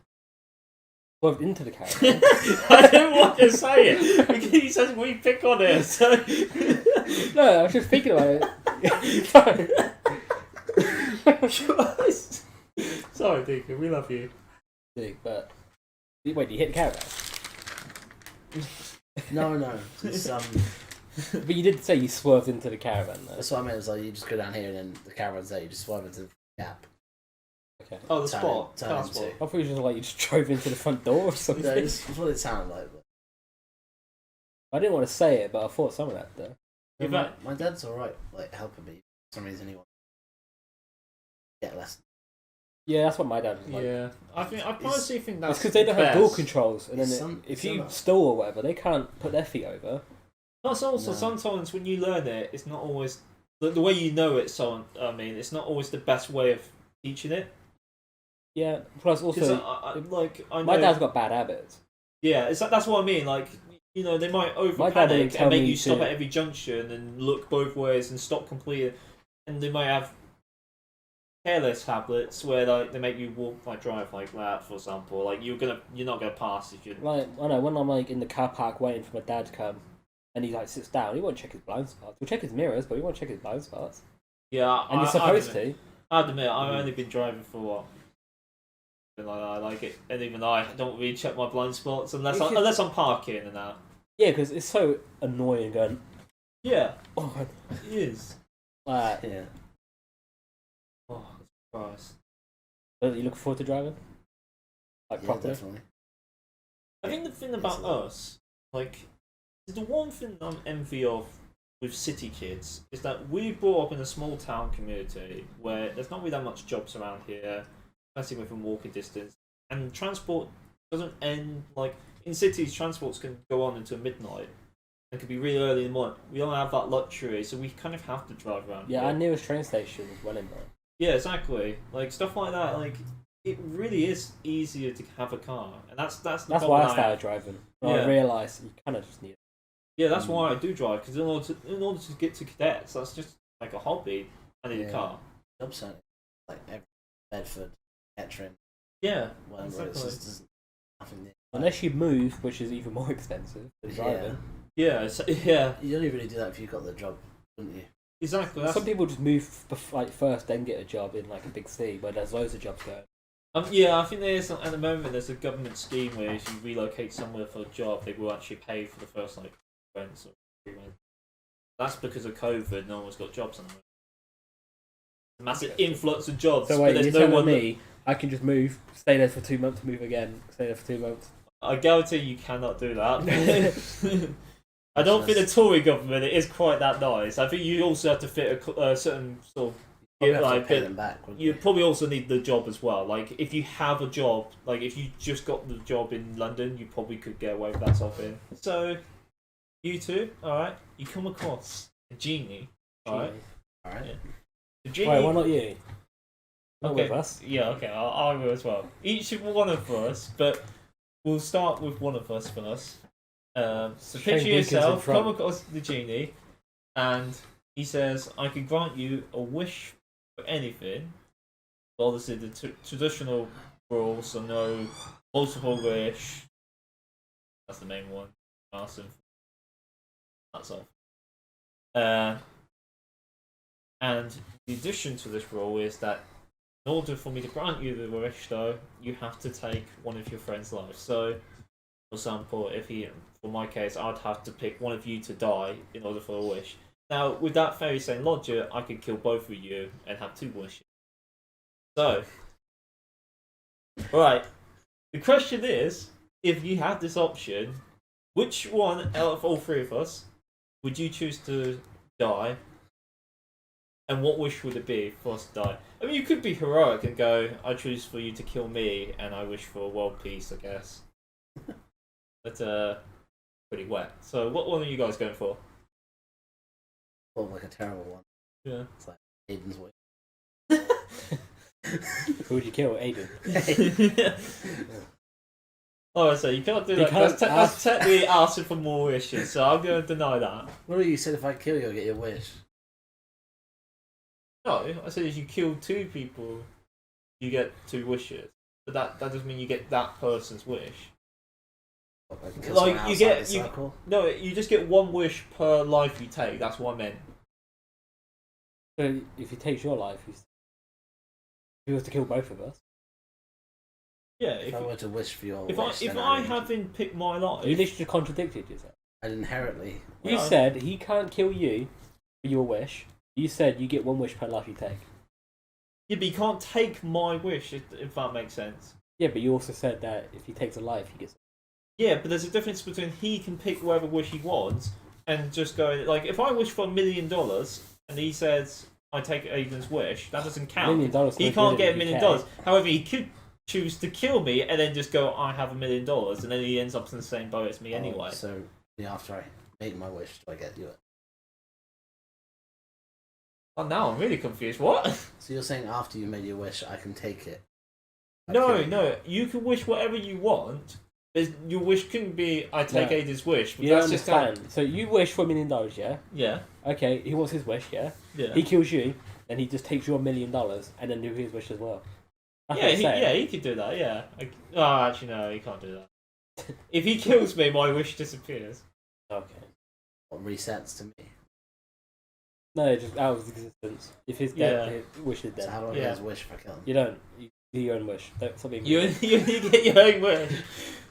Swerved into the caravan. I didn't want to say it because he says we pick on it. So No, I was just thinking about it. sorry, Deacon, we love you. But wait, you hit the caravan? No. It's, But you did say you swerved into the caravan, though. that's what I meant. It's like you just go down here and then the caravan's there. You just swerve into the gap. Okay. Oh, the Turn spot. turn Car into- spot. I thought you just like you just drove into the front door or something. No, it's what it sounded like. But I didn't want to say it, but I thought some of that though. Yeah, my dad's alright, like helping me. For some reason he wants to get less. Yeah, that's what my dad was like. Yeah, I honestly think that's It's because they don't have best. door controls, and then Some- if some you are. stall or whatever, they can't put their feet over. Plus, also No. sometimes when you learn it, it's not always the way you know it. So I mean, it's not always the best way of teaching it. Yeah. Plus, 'Cause also, I know. my dad's got bad habits. Yeah, that's what I mean. Like, you know, they might over My dad didn't panic tell and make me you stop to- at every junction and look both ways and stop completely. And they might have careless habits where like they make you walk drive like that, for example. Like you're not gonna pass if you. Like I know when I'm like in the car park waiting for my dad to come, and he like sits down, he won't check his blind spots. He'll check his mirrors, but he won't check his blind spots. Yeah, And you're supposed to. I'd admit I've only been driving for what. I like it, and even I don't really check my blind spots unless I'm parking and that. Yeah, because it's so annoying going. Yeah, Oh, it is. like, Yeah. Oh, Christ. are you looking forward to driving? Like Yeah, properly? definitely. I think the thing about us, like, the one thing I'm envy of with city kids is that we brought up in a small town community where there's not really that much jobs around here, especially within walking distance, and transport doesn't end. Like in cities, transports can go on until midnight and can be really early in the morning. We don't have that luxury, so we kind of have to drive around. Yeah, here. our nearest train station is Wellington. Yeah, exactly. Like stuff like that. Like it really is easier to have a car, and that's the That's problem why I have. started driving. But Yeah. I realised you kind of just need it. Yeah, that's why I do drive, because in order to get to cadets, that's just like a hobby. I need a Yeah. car. Job centre, like every Bedford, Kettering, Yeah, whatever. It's exactly. just there's nothing there. Unless you move, which is even more expensive than driving. Yeah, yeah, You only really do that if you got the job, wouldn't you? exactly. That's, Some people just move first, then get a job in like a big city where there's loads of jobs going. yeah, I think there's at the moment there's a government scheme where if you relocate somewhere for a job, they will actually pay for the first like rents or 3 months. That's because of COVID. No one's got jobs anymore. Massive influx of jobs. So but wait, there's you're no telling one me I can just move, stay there for 2 months, move again, stay there for 2 months? I guarantee you cannot do that. I don't think the Tory government is quite that nice. I think you also have to fit a certain sort of. Probably have to like, pay bit- them back. wouldn't you probably also need the job as well. Like, if you have a job, like if you just got the job in London, you probably could get away with that sort of thing. So, you two, alright, you come across a genie, alright? Alright. Yeah. The genie. Wait, why not you? Not Okay. with us. Yeah, okay, I will as well. Each of one of us, but we'll start with one of us first. So Shane picture Deacon's in yourself, front. come across the genie, and he says, I can grant you a wish for anything. Obviously, the traditional rules are no multiple wish. That's the main one. Awesome. That's all. And the addition to this rule is that in order for me to grant you the wish, though, you have to take one of your friends' lives. So, for example, for my case, I'd have to pick one of you to die in order for a wish. Now, with that very same logic, I could kill both of you and have 2 wishes. So, right, the question is, if you had this option, which one out of all 3 of us would you choose to die? And what wish would it be for us to die? I mean, you could be heroic and go, I choose for you to kill me, and I wish for world peace, I guess. But, pretty wet. So, what one are you guys going for? Well, like a terrible one. Yeah. It's like Aiden's wish. Who would you kill? Aiden. Oh, so you can't do that. That's technically asking for more wishes, so I'm going to deny that. What do you said? If I kill you, I'll get your wish. No, I said if you kill 2 people, you get 2 wishes. But that doesn't mean you get that person's wish. Like No, you just get 1 wish per life you take. That's what I meant. So if he takes your life, if he was to kill both of us. Yeah, if I were to wish for your if wish, I haven't picked my life, you literally contradicted yourself. And inherently, You said he can't kill you for your wish. You said you get 1 wish per life you take. Yeah, but you can't take my wish if that makes sense. Yeah, but you also said that if he takes a life, he gets. Yeah, but there's a difference between he can pick whatever wish he wants and just going like if I wish for $1 million and he says I take Aiden's wish, that doesn't count. $1 million. He can't get $1 million. However, he could choose to kill me and then just go, I have $1 million, and then he ends up in the same boat as me anyway. So after I make my wish, do I get you it? Oh, now I'm really confused. What? So you're saying after you made your wish, I can take it? No. You can wish whatever you want. Your wish couldn't be I take Aiden's wish. You don't understand. So you wish for $1 million, yeah? Yeah. Okay, he wants his wish, yeah? Yeah. He kills you, then he just takes your $1 million and then do his wish as well. He could do that. Yeah. Actually, no, he can't do that. If he kills me, my wish disappears. Okay. What resets to me? No, just out of existence. If he's dead, his wish is dead. So how do I get his wish if I kill him? You don't. You do your own wish. Don't stop being you get your own wish.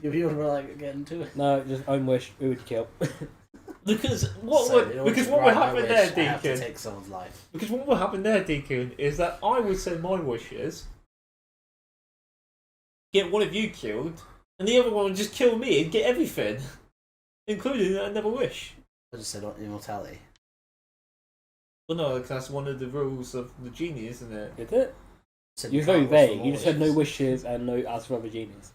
If you were like getting to it. No, just own wish. Who would you kill? Because what would happen there, Deacon? I have to take someone's life. Because what would happen there, Deacon, is that I would say my wishes, get one of you killed, and the other one would just kill me and get everything, including another wish. I just said immortality. Well, no, because that's one of the rules of the genie, isn't it? Is it? So You're very vague. You just said no wishes and no ask for other genies.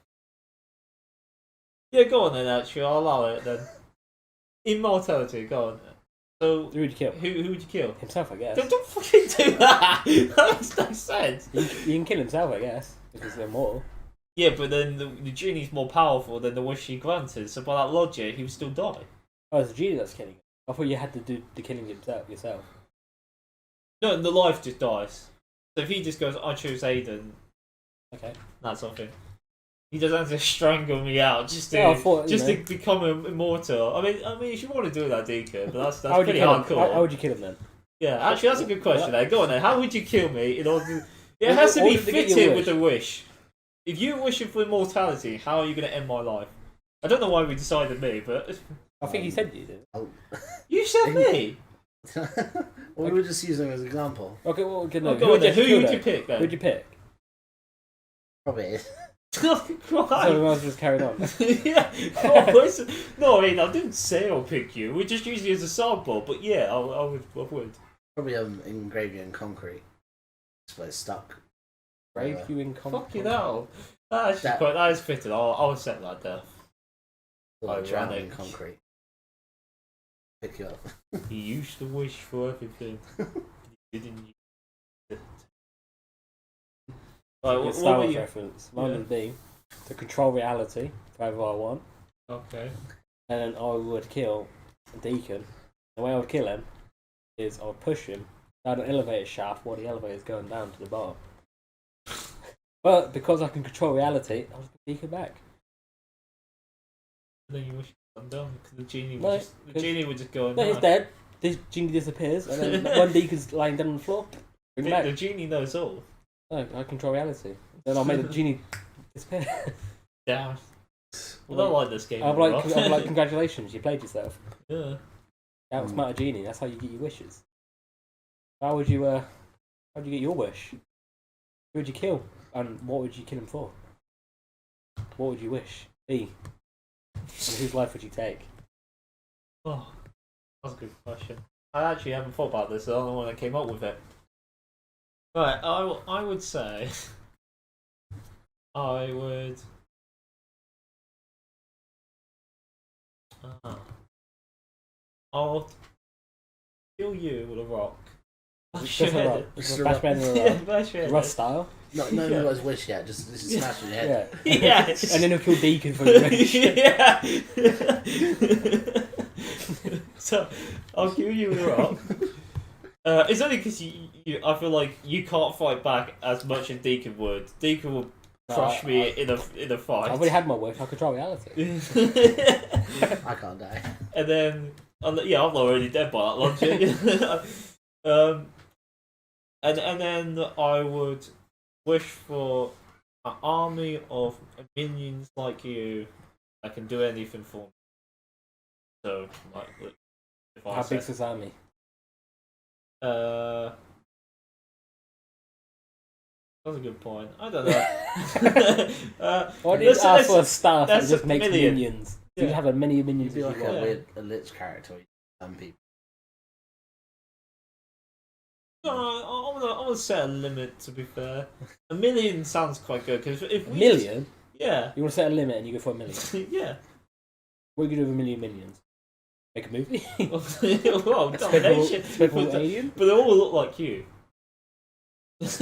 Yeah, go on then, actually, I'll allow it then. Immortality, go on. So, Who would you kill? Who would you kill? Himself, I guess. Don't fucking do that! That makes no sense. You can kill himself, I guess, because he's immortal. Yeah, but then the genie's more powerful than the wish he granted, so by that logic, he would still die. Oh, it's the genie that's killing him. I thought you had to do the killing yourself. No, the life just dies. So if he just goes, I choose Aiden, Okay. that's something. He doesn't have to strangle me out just to become immortal. I mean, if you want to do that, Deacon, but that's pretty hardcore. How would you kill him then? Yeah, actually, that's a good question. There, go on then. How would you kill me in order? It has to be fitted with the wish. If you're wishing for immortality, how are you going to end my life? I don't know why we decided me, but I think you said you did. You said me. We were just using as an example. Okay, well, okay, no. Who would you pick then? Who'd you pick? Probably. Oh, So everyone else just carried on. Yeah. Oh, no, I didn't say I'll pick you. We're just using it as a sample. But yeah, I would. Probably engrave you in concrete. Just where it's stuck. Brave you in concrete. Fucking hell. That is fitting. I'll accept that death. Drown in concrete. Pick you up. He used to wish for everything. He didn't use it. Right, Star Wars reference. Mine would be to control reality however I want. Okay. And then I would kill Deacon. The way I would kill him is I would push him down an elevator shaft while the elevator is going down to the bottom. But because I can control reality, I'll just get Deacon back. Then you wish I'm done because the genie would just go. No, he's dead. This genie disappears, and then one Deacon's lying down on the floor. Bring him back. The genie knows all. No, I control reality. Then I'll make the genie disappear. Damn. Well, I don't like this game. I'm like, congratulations, you played yourself. Yeah. Outsmart a genie. That's how you get your wishes. How would you get your wish? Who would you kill, and what would you kill him for? What would you wish be? And whose life would you take? Oh, that's a good question. I actually haven't thought about this. I'm the only one that came up with it. Right, I would say I would. I'll kill you with a rock. Just a rock. Just a bash man with a Yeah, rock. bash your Rough head. style. No one got his wish yet. Just smash in your head. Yeah. Yes. And then he'll kill Deacon for the rich. Yeah. So I'll kill you with a rock. It's only because I feel like you can't fight back as much as Deacon would. Deacon will crush me in a fight. I've already had my wish. I control reality. I can't die. And then, I'm already dead by that logic. And then I would wish for an army of minions like you that can do anything for me. So, like, if I How said, big's this army? That's a good point. I don't know. Why do you ask for staff that that's just a makes million. minions? Yeah. You have as many You'd minions be as like you a want. weird a lich character. Some people. No, I want to set a limit. To be fair, a million sounds quite good because if A we million? yeah, You want to set a limit and you go for a million? yeah. What are you going to do with a million minions? Make a movie? Well, domination. Despicable Alien? But they all look like you. What's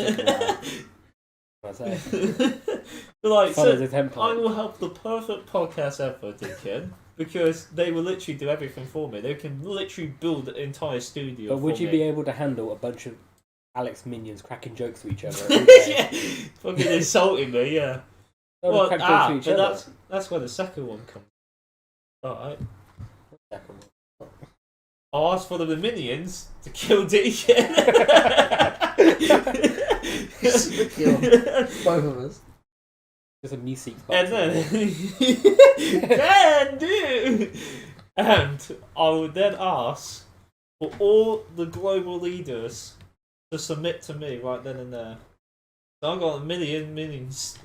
that? But like, Follow so the template. I will have the perfect podcast ever, Deacon, because they will literally do everything for me. They can literally build an entire studio. But would for you me. be able to handle a bunch of Alex minions cracking jokes to each other? Yeah, fucking insulting me. Yeah. Well, Crack jokes to each but other. that's where the second one comes. Alright. Second one. I'll ask for the minions to kill Deacon. Kill both of us. Just a music box. And then can do. And I would then ask for all the global leaders to submit to me right then and there. So I got a million minions,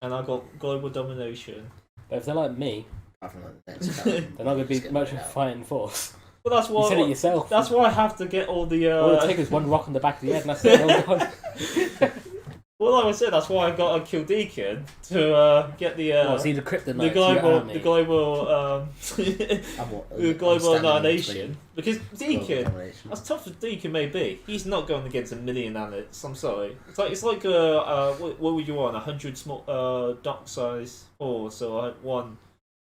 and I got global domination. But if they're like me, Apart from the next they're not going to Just be get much of rid a out. fighting force. But that's You why said it yourself. that's why I have to get all the. All it takes is one rock on the back of the head and that's it. All done. Well, like I said, that's why I got to kill Deacon to get the See the kryptonite. the global the global annihilation. Because Deacon, as tough as Deacon may be, he's not going against a million ants. I'm sorry. It's like what would you want? 100 small duck-sized horse or one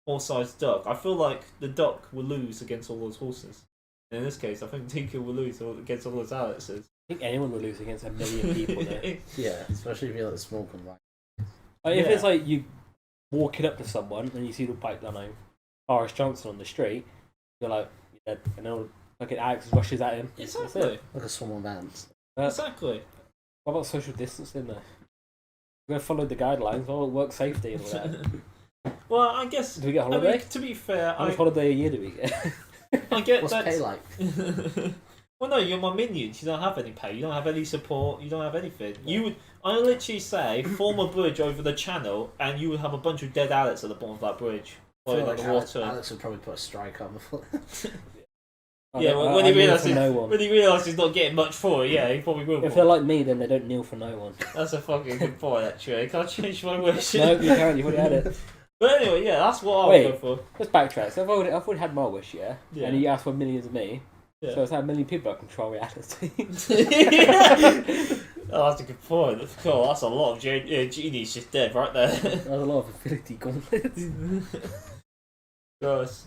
horse-sized duck. I feel like the duck will lose against all those horses. And in this case, I think Deacon will lose against all those Alex. I think anyone would lose against a million people though. Yeah, especially if you're like small combined. Like, if Yeah. it's like you walking up to someone and you see the bike, I don't know, Boris Johnson on the street, you're like, you're dead. And then fucking Alex rushes at him. That's Exactly. it. Like a swarm of ants. Exactly. What about social distancing though? We're going to follow the guidelines, all work safety and all that. Well, I guess. Do we get a I holiday? mean, to be fair, How much holiday a year do we get? I get What's that. pay like? Well, no, you're my minions. You don't have any pay. You don't have any support. You don't have anything. You would. I literally say form a bridge over the channel, and you would have a bunch of dead Alex at the bottom of that bridge, I feel like like the Alex, water. Alex would probably put a strike on before. Yeah, when he realises he's not getting much for it, yeah, he probably will. If they're like me, then they don't kneel for no one. That's a fucking good point, actually. I can't change my wish. No, you can't. You've already had it. But anyway, yeah, that's what I Wait. would go for. Let's backtrack. So I've already had my wish, yeah? Yeah. And you asked for millions of me. Yeah. So it's like a million people that control reality. Oh, that's a good point. Cool, that's a lot of genies just dead right there. There's a lot of Infinity Gauntlets. Gross.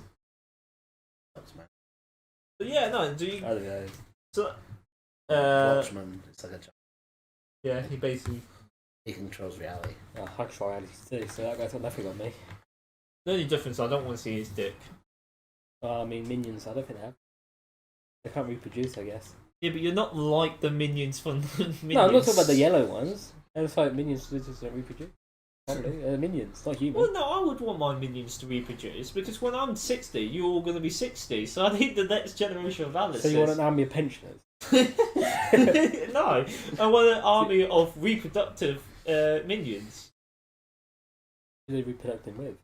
But yeah, no, do you... I don't know. So, Watchman, it's like a giant. yeah, he basically... He controls reality. I control reality too, so that guy's got nothing on me. The only difference, I don't want to see his dick. I mean, minions, I don't think they have. They can't reproduce, I guess. Yeah, but you're not like the minions from Minions. No, I'm not talking about the yellow ones. It's like minions just don't reproduce. Probably. Minions, not human. Well, no, I would want my minions to reproduce because when I'm 60, you're all going to be 60, so I need the next generation of Alice. So you want an army of pensioners? No, I want an army of reproductive minions. Who are they reproducing with?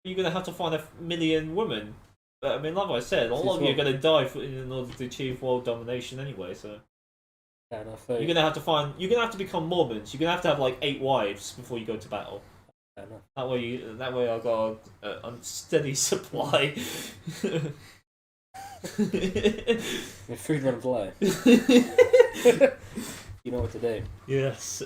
You're going to have to find a million women. But, I mean, like I said, a lot of you are what- going to die in order to achieve world domination anyway, so... Fair enough. So, You're gonna have to become Mormons. You're gonna have to have like 8 wives before you go to battle. fair enough. That way I got a steady supply. If food runs low, you know what to do. Yes.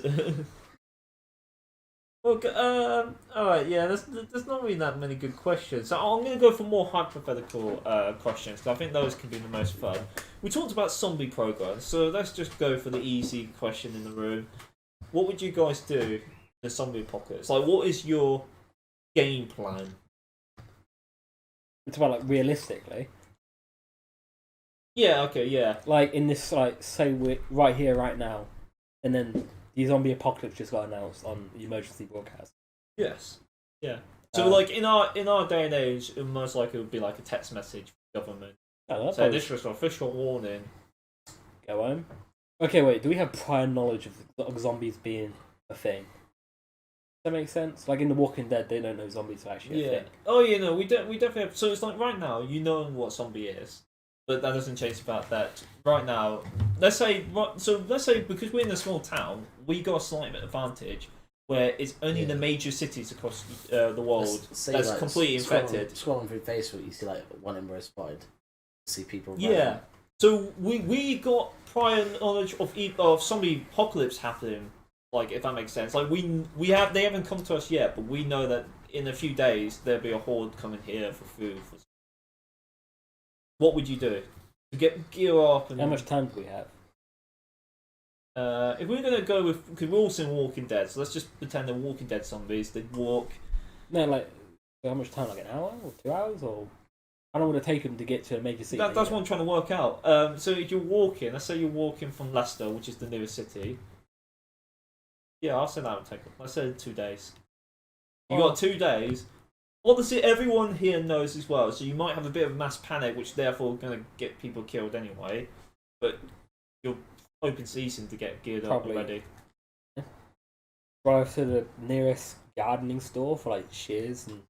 Okay. All right. Yeah. There's not really that many good questions. So I'm gonna go for more hypothetical questions because I think those can be the most fun. We talked about zombie programs, so let's just go for the easy question in the room. What would you guys do in the zombie apocalypse? Like, what is your game plan? It's about like realistically, Yeah. Okay. Yeah. like in this, like say we're right here, right now, and then the zombie apocalypse just got announced on the emergency broadcast. Yes. Yeah. So like in our day and age, it most likely would be like a text message from the government. Oh, So this was an official warning. go home. Okay, wait. Do we have prior knowledge of zombies being a thing? Does that make sense? Like in The Walking Dead, they don't know zombies are actually a Yeah. thing. Oh, you know, we definitely have. So it's like right now, you know what zombie is, but that doesn't change the fact that right now, let's say because we're in a small town, we got a slight advantage where it's only the major cities across the world that's like, completely infected. Scrolling through Facebook, you see like one Ember spotted. See people. Yeah. So we got prior knowledge of zombie apocalypse happening. Like, if that makes sense. Like they haven't come to us yet, but we know that in a few days there'll be a horde coming here for food. What would you do to get gear up? And How much time do we have? if we're gonna go with, because we're all seeing Walking Dead, so let's just pretend they're Walking Dead zombies. They walk. No, like how much time? Like an hour or 2 hours, or how long would it take them to get to a major city? That's what I'm trying to work out. So if you're walking, let's say you're walking from Leicester, which is the nearest city. Yeah, I'll say that would take. Let's say 2 days. You got 2 days. Obviously, everyone here knows as well, so you might have a bit of mass panic, which therefore going to get people killed anyway. But you're open season to get geared up already. Drive to the nearest gardening store for like shears and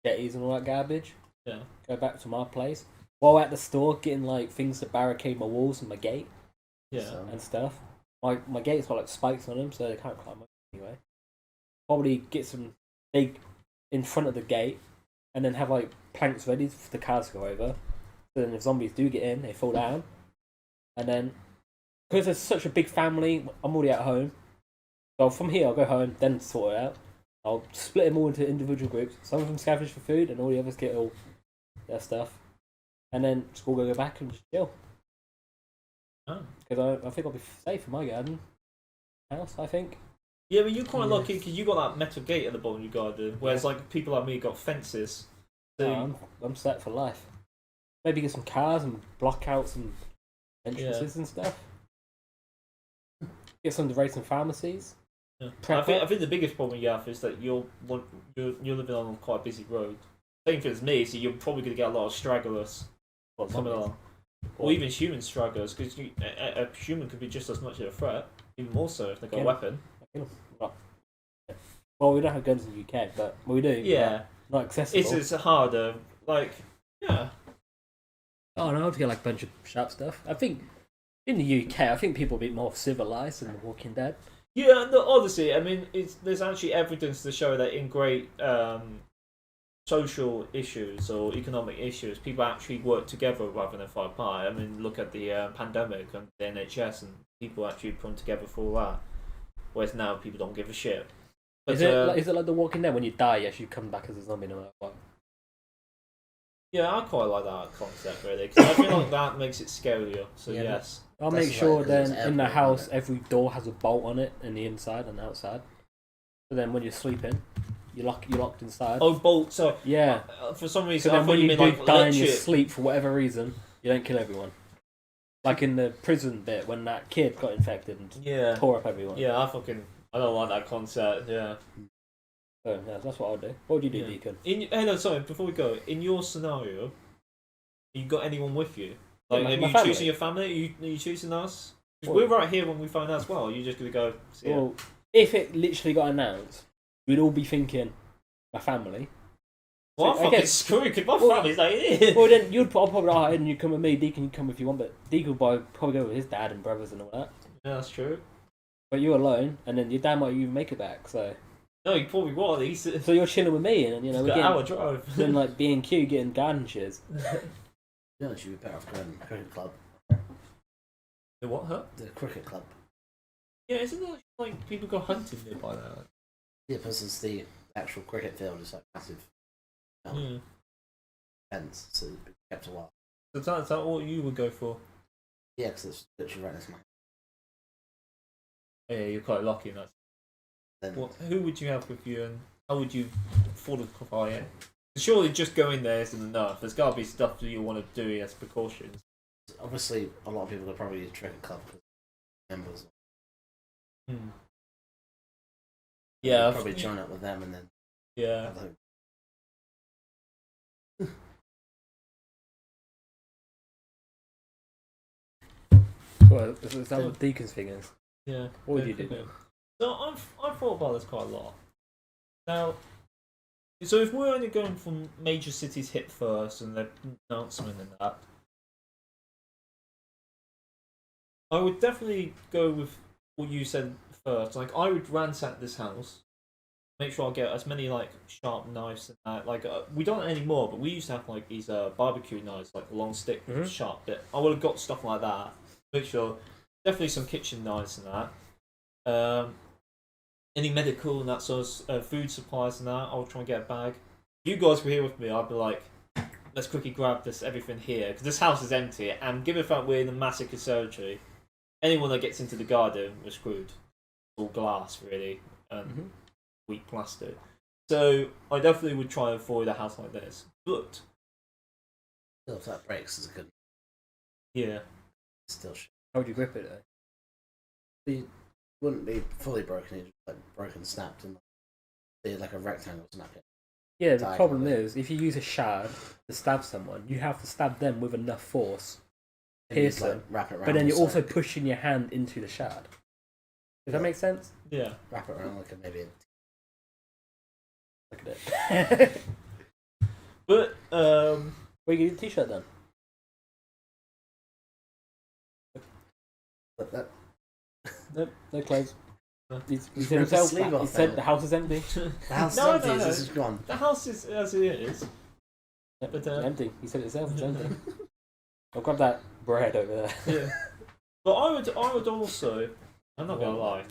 jetties and all that garbage. Yeah. Go back to my place. While at the store, getting like things to barricade my walls and my gate. Yeah. And stuff. My gate's got like spikes on them, so they can't climb up anyway. Probably get some big in front of the gate, and then have like planks ready for the cars to go over. So then if zombies do get in, they fall down. And then, because there's such a big family, I'm already at home. So from here, I'll go home, then sort it out. I'll split them all into individual groups. Some of them scavenge for food, and all the others get all their stuff. And then just all go back and just chill. Because I think I'll be safe in my garden house, I think. Yeah, but you're quite lucky because you got that metal gate at the bottom of your garden, whereas like people like me got fences. So I'm set for life. Maybe get some cars and block out some entrances and stuff. Get some to raid some pharmacies. yeah. I think the biggest problem you have is that you're living on quite a busy road. Same thing as me, so you're probably going to get a lot of stragglers coming along. Or even human stragglers, because a human could be just as much of a threat, even more so if they've got a weapon. Well, we don't have guns in the UK, but we do. Yeah. Not accessible. It's harder. Like, yeah. Oh, no, to get like a bunch of sharp stuff. I think in the UK, I think people are a bit more civilized than The Walking Dead. Yeah, no, honestly, I mean, there's actually evidence to show that in great social issues or economic issues, people actually work together rather than fight apart. I mean, look at the pandemic and the NHS, and people actually put together for all that. Whereas now people don't give a shit. But, is it like The Walking Dead? When you die, you actually come back as a zombie no matter what? Yeah, I quite like that concept really, because I feel like that makes it scarier. So Yeah, yes, I'll That's make sure right, 'cause then it's in the airport, house, isn't it? every door has a bolt on it, in the inside and the outside. So then when you're sleeping, you're locked inside. oh, bolt. So Yeah. for some So reason, I then thought when you you meant do like die in your electric. sleep for whatever reason, you don't kill everyone. Like in the prison bit when that kid got infected and Yeah, tore up everyone. yeah. I don't like that concept. Yeah. So yeah, that's what I'll do. What would you do, Yeah. Deacon? Hey, no, sorry. Before we go, in your scenario, you got anyone with you? Like, Yeah, are my you family. choosing your family? Are you choosing us? 'Cause Well- we're right here when we find out as well. You're just gonna go. See ya. Well, if it literally got announced, we'd all be thinking, my family. Well, I'm I fucking guess- screwed because my well- family's like here. Well, then I'll probably, and you come with me. Deacon, you come if you want, but Deacon would probably go with his dad and brothers and all that. Yeah, that's true. But you're alone, and then your dad might even make it back. So No, he probably was. He's you're chilling with me, and we're got an hour getting drive. doing like B&Q, getting garden shares. Yeah, you should be better off going to the cricket club. The what, huh? The cricket club. Yeah, isn't it like people go hunting nearby now? Yeah, because it's the actual cricket field is like massive fence, so it's been kept a while. So is that what you would go for? Yeah, because it's literally right next to mine. Yeah, you're quite lucky in that. Then Who would you have with you, and how would you fortify it? Surely just going there isn't enough. There's got to be stuff that you want to do as precautions. obviously a lot of people could probably use cricket club because members. Yeah, probably join up with them and then. Yeah. Well, is that what Deacon's thing is? Yeah. What would you do? So I've thought about this quite a lot. Now, so if we're only going from major cities hit first and the announcement and that, I would definitely go with what you said first. Like, I would ransack this house, make sure I get as many like sharp knives and that. Like, we don't anymore, but we used to have like these barbecue knives, like a long stick, sharp bit. I would have got stuff like that. Make sure, definitely some kitchen knives and that. Any medical and that sort of food supplies and that, I'll try and get a bag. If you guys were here with me, I'd be like, let's quickly grab everything here, because this house is empty, and given the fact we're in a massive conservatory, anyone that gets into the garden, we're screwed. It's all glass, really, and weak plastic. So I definitely would try and avoid a house like this. But Still, if that breaks, is a good. Yeah. Still shit. How would you grip it though? It wouldn't be fully broken, it's like broken, snapped, and like a rectangle snapped. Yeah, the problem is, if you use a shard to stab someone, you have to stab them with enough force, pierce them, wrap it around, but then you're also pushing your hand into the shard. Does that make sense? Yeah. Wrap it around like maybe. Look at it. But well, you get a t-shirt then. But that. Nope, no clothes. He said rip the himself. sleeve He off said then. the house is empty. The house No, is empty. no. This is gone. the house is as it is. But It's empty. He said it himself. It's empty. I've got that bread over there. Yeah. But I would also. I'm not gonna lie.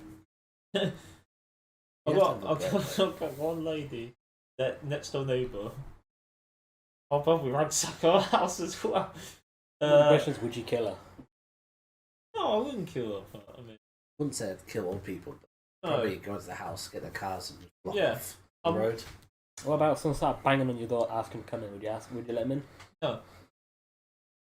I've got one lady, that next door neighbour. I'll probably ransack our house as well. The question is, would you kill her? No, I wouldn't kill her. But, I mean, Wouldn't say I'd kill all people, but no. probably go to the house, get their cars, and block Yeah. off the road. What about someone start banging on your door, asking to come in? Would you let him in? No.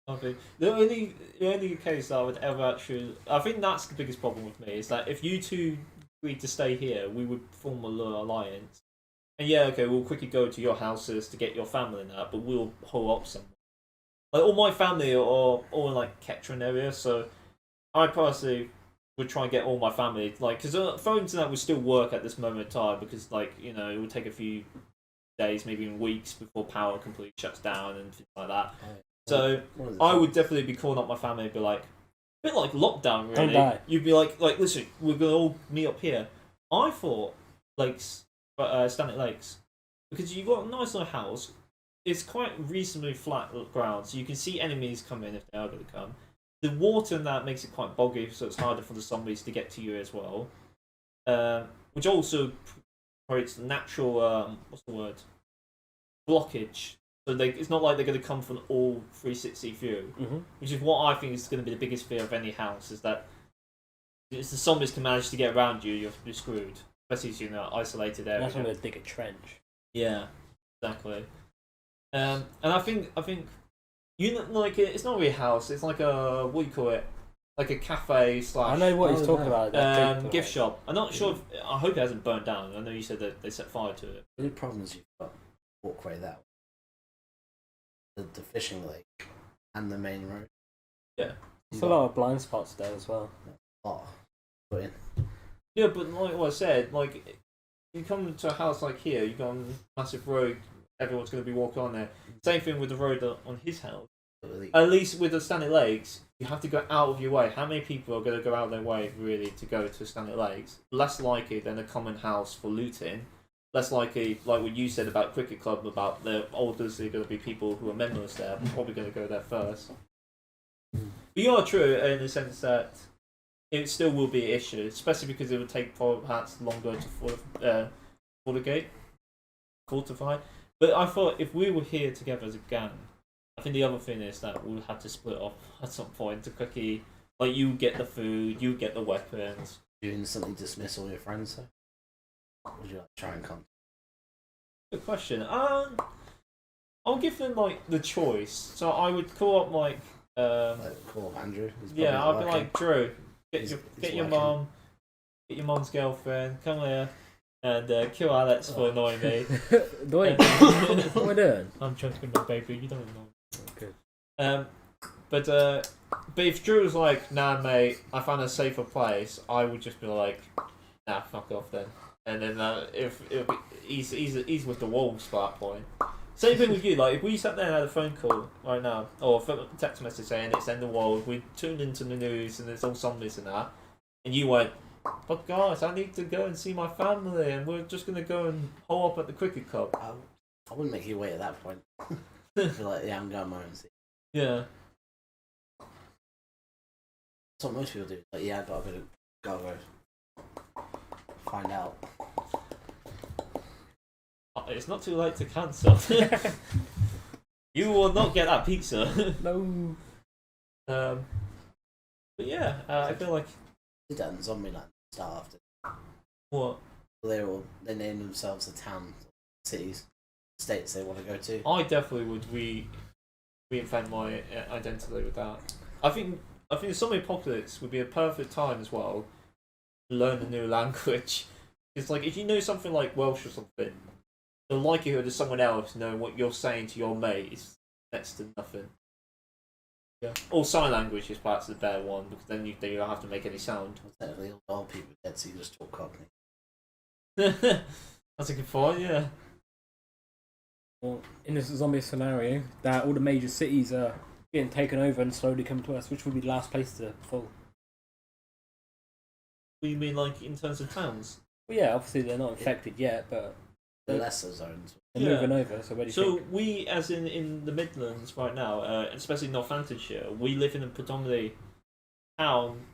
Okay. The only case that I would ever actually, I think that's the biggest problem with me, is that if you two agreed to stay here, we would form a little alliance. And yeah, okay, we'll quickly go to your houses to get your family in that, but we'll hole up somewhere. Like, all my family are all in like Kettering area, so I personally would try and get all my family, like, because phones and that would still work at this moment in time, because, like, you know, it would take a few days, maybe even weeks before power completely shuts down and things like that. So I would definitely be calling up my family and be like, a bit like lockdown, really. Don't die. You'd be like, listen, we're gonna all meet up here. I thought Stanley Lakes, because you've got a nice little house. It's quite reasonably flat ground, so you can see enemies come in if they are going to come. The water in that makes it quite boggy, so it's harder for the zombies to get to you as well. Which also creates natural, what's the word? Blockage. So it's not like they're going to come from all 360 view, which is what I think is going to be the biggest fear of any house, is that if the zombies can manage to get around you, you're screwed. Especially if you're in an isolated area. That's when they dig a trench. Yeah, exactly. And I think you know, like, it's not really a house. It's like a, what do you call it? Like a cafe slash. I know what he's talking about. That gift shop. I'm not sure. I hope it hasn't burnt down. I know you said that they set fire to it. The only problem is you've got walkway that way. The fishing lake and the main road. Yeah, there's a lot of blind spots there as well. Oh, put in. Yeah, but like what I said, like, you come to a house like here, you go on a massive road. Everyone's going to be walking on there. Same thing with the road on his house. At least with the Stanley Lakes, you have to go out of your way. How many people are going to go out of their way really to go to Stanley Lakes? Less likely than a common house for looting. Less likely, like what you said about cricket club, about the obviously going to be people who are members there. Probably going to go there first. But you are true in the sense that it still will be an issue, especially because it would take perhaps longer to fortify. But I thought if we were here together as a gang, I think the other thing is that we'll have to split up at some point to quickly, like, you get the food, you get the weapons. You instantly dismiss all your friends, though? Or would you like to try and come? Good question. I'll give them, like, the choice. So I would call up, like call up Andrew. Yeah, I'd be like, Drew, get your working. get your mom's girlfriend, come here, and kill Alex for annoying me. What am I doing? I'm trying to be my baby, you don't know. Okay. But if Drew was like, nah, mate, I found a safer place, I would just be like, nah, fuck off then. And then if he's with the wolves by that point. Same thing with you. Like if we sat there and had a phone call right now, or a text message saying it's end of the world, we tuned into the news and there's all zombies and that, and you went, but guys, I need to go and see my family, and we're just gonna go and hole up at the cricket club. I wouldn't make you wait at that point. I'd be like, yeah, I'm going my own seat. Yeah. That's what most people do. Like, yeah, I got a bit of go find out. It's not too late to cancel. You will not get that pizza. No. But yeah, I feel like They did that in Zombieland start after. what They named themselves the town, cities, states they want to go to. I definitely would reinvent my identity with that. I think the zombie apocalypse would be a perfect time as well to learn a new language. It's like if you know something like Welsh or something, the likelihood of someone else knowing what you're saying to your mate is next to nothing. Yeah. Or sign language is perhaps the better one because then you don't have to make any sound. Well, technically, all old people are dead, so you just talk Cockney. That's a good point, yeah. Well, in this zombie scenario, that all the major cities are getting taken over and slowly coming to us, which would be the last place to fall. What do you mean, like in terms of towns? Well, yeah, obviously they're not infected yet, but The lesser zones. they're Yeah. moving over. So where do you So think? we, as in the Midlands right now, especially Northamptonshire, we live in a predominantly town,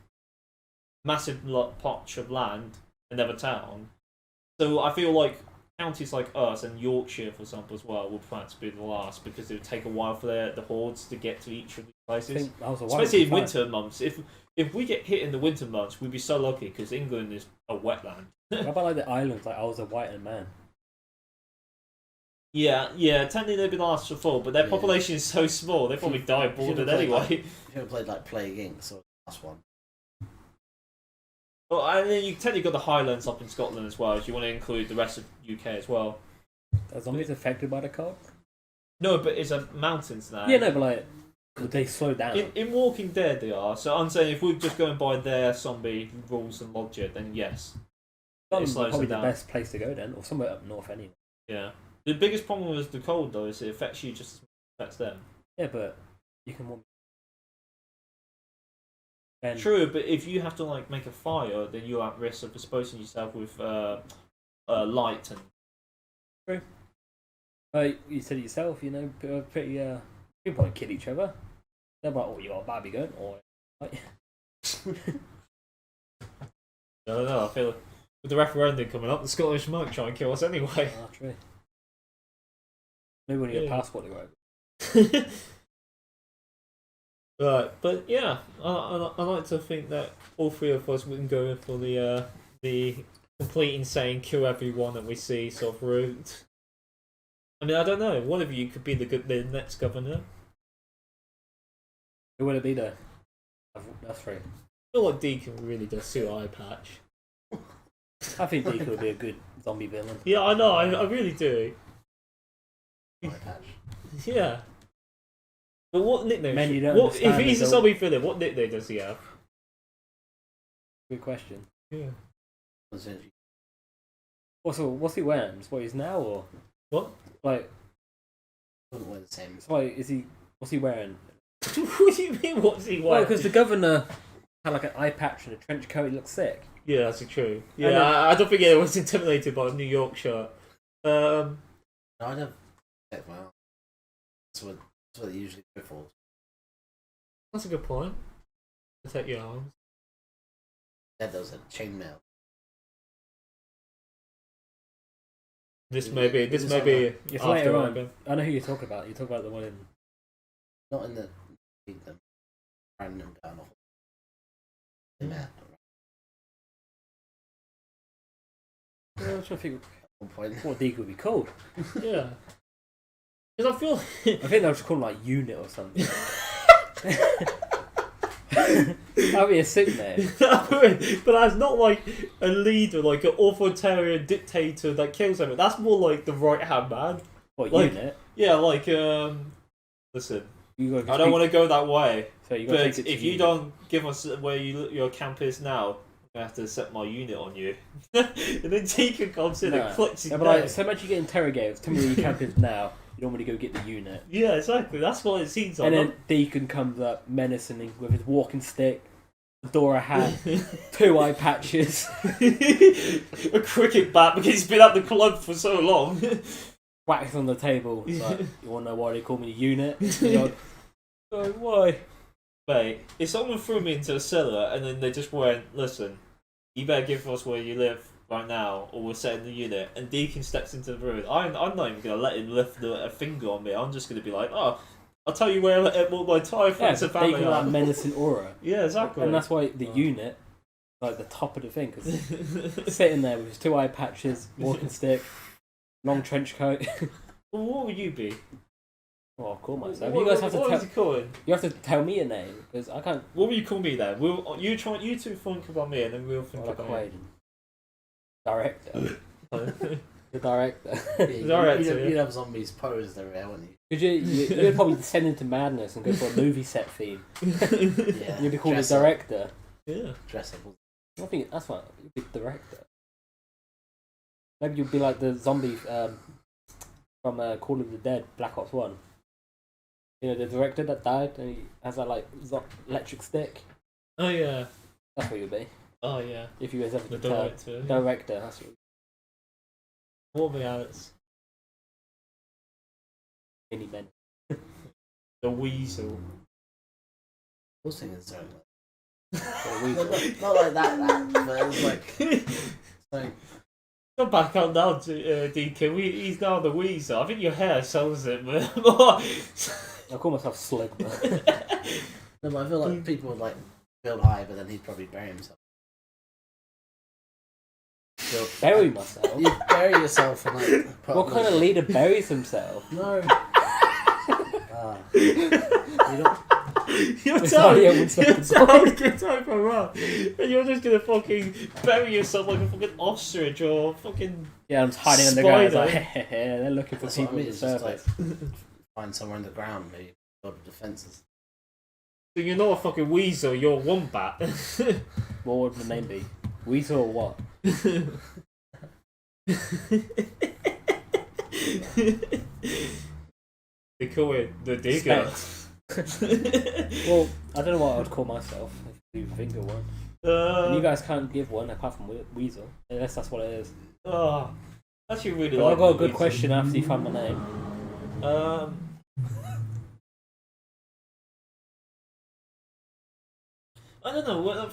massive patch of land, another town. So I feel like counties like us and Yorkshire, for example, as well, would perhaps be the last because it would take a while for the hordes to get to each of these I places. think that was a while Especially in before. winter months. If we get hit in the winter months, we'd be so lucky because England is a wetland. What about like the islands? Like I was a white man. Yeah, technically they'd be the last to fall, but their Yeah. population is so small, they probably die boarded anyway. If you ever played like Plague Inc., so that's one. Well, and then you technically got the Highlands up in Scotland as well, if you want to include the rest of UK as well. Are zombies affected by the cold? No, but it's a mountains now. Yeah, no, but like would they slow down? In Walking Dead they are, so I'm saying if we're just going by their zombie rules and logic, then yes. Scotland's slows probably them the down. best place to go then, or somewhere up north anyway. Yeah. The biggest problem with the cold though is it affects you just as much as it affects them. Yeah, but you can warm. And True, but if you have to like make a fire, then you're at risk of exposing yourself with light and you said it yourself, you know, pretty people won't kill each other. They're like, oh, you got a Barbie gun, or like, I don't know. I feel like with the referendum coming up, the Scottish might try and kill us anyway. oh, true. Maybe we need a Yeah. passport to go over. Right, but yeah, I like to think that all three of us we can go in for the complete insane kill everyone that we see sort of route. I mean, I don't know. One of you could be the next governor. Who would it be though? That's three. I feel like Deacon really does suit eye patch. I think Deacon would be a good zombie villain. Yeah, I know. I really do. Eye patch. Yeah. But what nickname? Man, you don't What if understand he's the a zombie villain? What nickname does he have? Good question. Yeah. What's he wearing? Is what he's now, or What? like? Wouldn't wear the same. It's like, what's he wearing? What do you mean? What's he Well, wearing? because the governor had like an eye patch and a trench coat. He looked sick. Yeah, that's true. Yeah, then- I don't think anyone was intimidated by a New York shirt. No, I don't protect my arm. That's what they usually go for. That's a good point. Protect your arms. Dad does a chainmail. This may be. It's It's It's later on. Aiden. I know who you're talking about. You're talking about the one in. Not in the them ran them down. In there. I was trying to think At one point. what Deacon would be called. Yeah. Because I feel. I think they'll just call him like Unit or something. That'd be a sick name. But that's not like a leader, like an authoritarian dictator that kills everyone. That's more like the right hand man. What Like- Unit? Yeah, like listen, You gotta I don't want to go that way. So you gotta But take it to if you Unit. don't give us where your camp is now, I'm gonna have to set my unit on you. And then Deacon comes in No. and clicks his Yeah, but neck. like, so much you get interrogated. Tell me where your camp is now. You don't want to go get the unit. Yeah, exactly. That's what it seems like. And then Deacon comes up menacingly with his walking stick, fedora hat, 2 eye patches, a cricket bat because he's been at the club for so long. whacks on the table. It's like, you want to know why they call me the unit? And you're like, oh, why? Mate, if someone threw me into a cellar and then they just went, listen, you better give us where you live right now or we're setting the unit, and Deacon steps into the room, I'm not even going to let him lift a finger on me. I'm just going to be like, oh, I'll tell you where my entire Yeah, friends and but family Deacon are. that menacing aura. Yeah, exactly. And that's why the unit, like the top of the thing, because sitting there with his 2 eye patches, walking stick, long trench coat. Well, what would you be? Oh, I'll call myself. What, You guys have to what was tell. he calling? You have to tell me a name because I can't. What will you call me then? You two think about me and then we'll think Like about Aiden. Director. you. The director. Yeah, Alright, you'd have zombies posed everywhere, wouldn't Could you'd probably descend into madness and go for a movie set theme. you? Yeah. You'd be called the Dress up. director. Yeah. Dress up. I think that's what you'd be the director. Maybe you'd be like the zombie from Call of the Dead, Black Ops 1. You know, the director that died and he has that like electric stick. Oh yeah. That's what you'd be. Oh yeah. If you guys ever The could tell. director. Director, that's what What me, Alex? Mini Men. The weasel. I was thinking something Weasel. not like that, but it was like Come back up now, Deacon. He's now the weasel. I think your hair sells it more. I call myself Slug. no, but I feel like people would like build high, but then he'd probably bury himself. Bury myself? You bury yourself and like. put What up kind of leader buries himself? No. You don't. You're It's telling not- you're talking around, and you're just gonna fucking bury yourself like a fucking ostrich or fucking. Yeah, I'm just hiding underground. Spider. Like, they're looking for That's what I people mean. to It's just like surface. find somewhere underground, maybe build defenses. So you're not a fucking weasel. You're a wombat. What would the name be? Weasel or what? They call it the digger. Well, I don't know what I would call myself if you think of one. And you guys can't give one apart from Weasel, unless that's what it is. Oh, actually, really But like. I've got a the good weasel. question after you find my name. I don't know.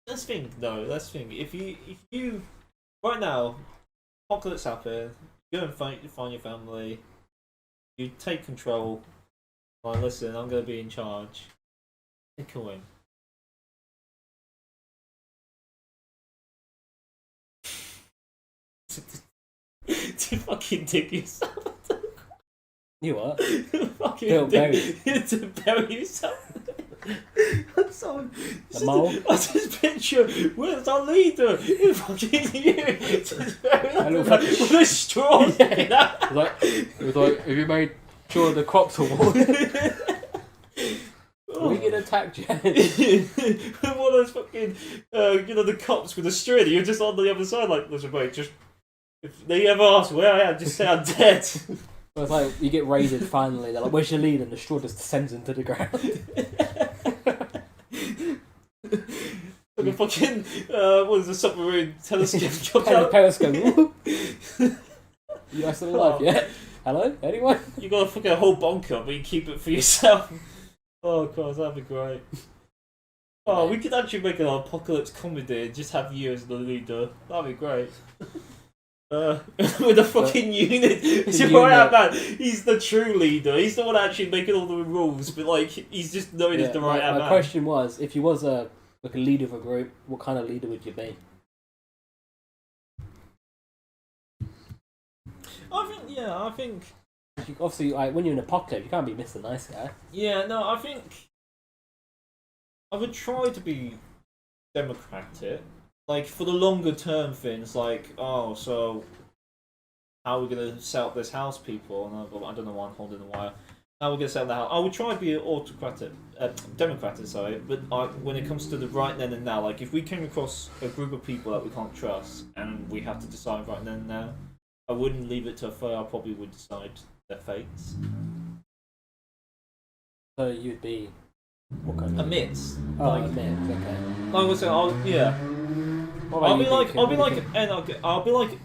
Let's think. No, let's think. If you right now, apocalypse happen, you go and find your family. You take control. Like, listen, I'm gonna be in charge. Pick a win. To fucking dig yourself. You what? Fucking Don't bury. to bury yourself. I'm sorry. The mole? I just picture where's our leader? It's fucking you. Just bury I look like, like- with a straw. It was like, if you made sure the crops were watered, we get attacked, Jen. With one of those fucking, the cops with a string. You're just on the other side, like, listen, mate, just if they ever ask where I am, just say I'm dead. It's like you get raided finally. They're like, "Where's your leader?" And the straw just descends into the ground. Like a fucking what is a submarine telescope? Periscope. You guys still alive yet? Hello, anyone? You got a fucking whole bunker, but you keep it for yourself. Oh god, that'd be great. Oh, we could actually make an apocalypse comedy and just have you as the leader. That'd be great. With a fucking unit. You're right, man. He's the true leader. He's the one actually making all the rules, but like he's just known as the right man. My question was, if you was a leader of a group, what kind of leader would you be? I think. Obviously, like when you're in an apocalypse, you can't be Mr. Nice Guy. Yeah, no, I think I would try to be democratic, like for the longer term things, like so how are we gonna set up this house, people? And I don't know why I'm holding the wire. How are we gonna set up the house? I would try to be democratic, sorry. But when it comes to the right then and now, like if we came across a group of people that we can't trust and we have to decide right then and now, I wouldn't leave it to a third. I probably would decide their fates. So you'd be what kind A of mix. a mix. Okay. I would say, I'll be like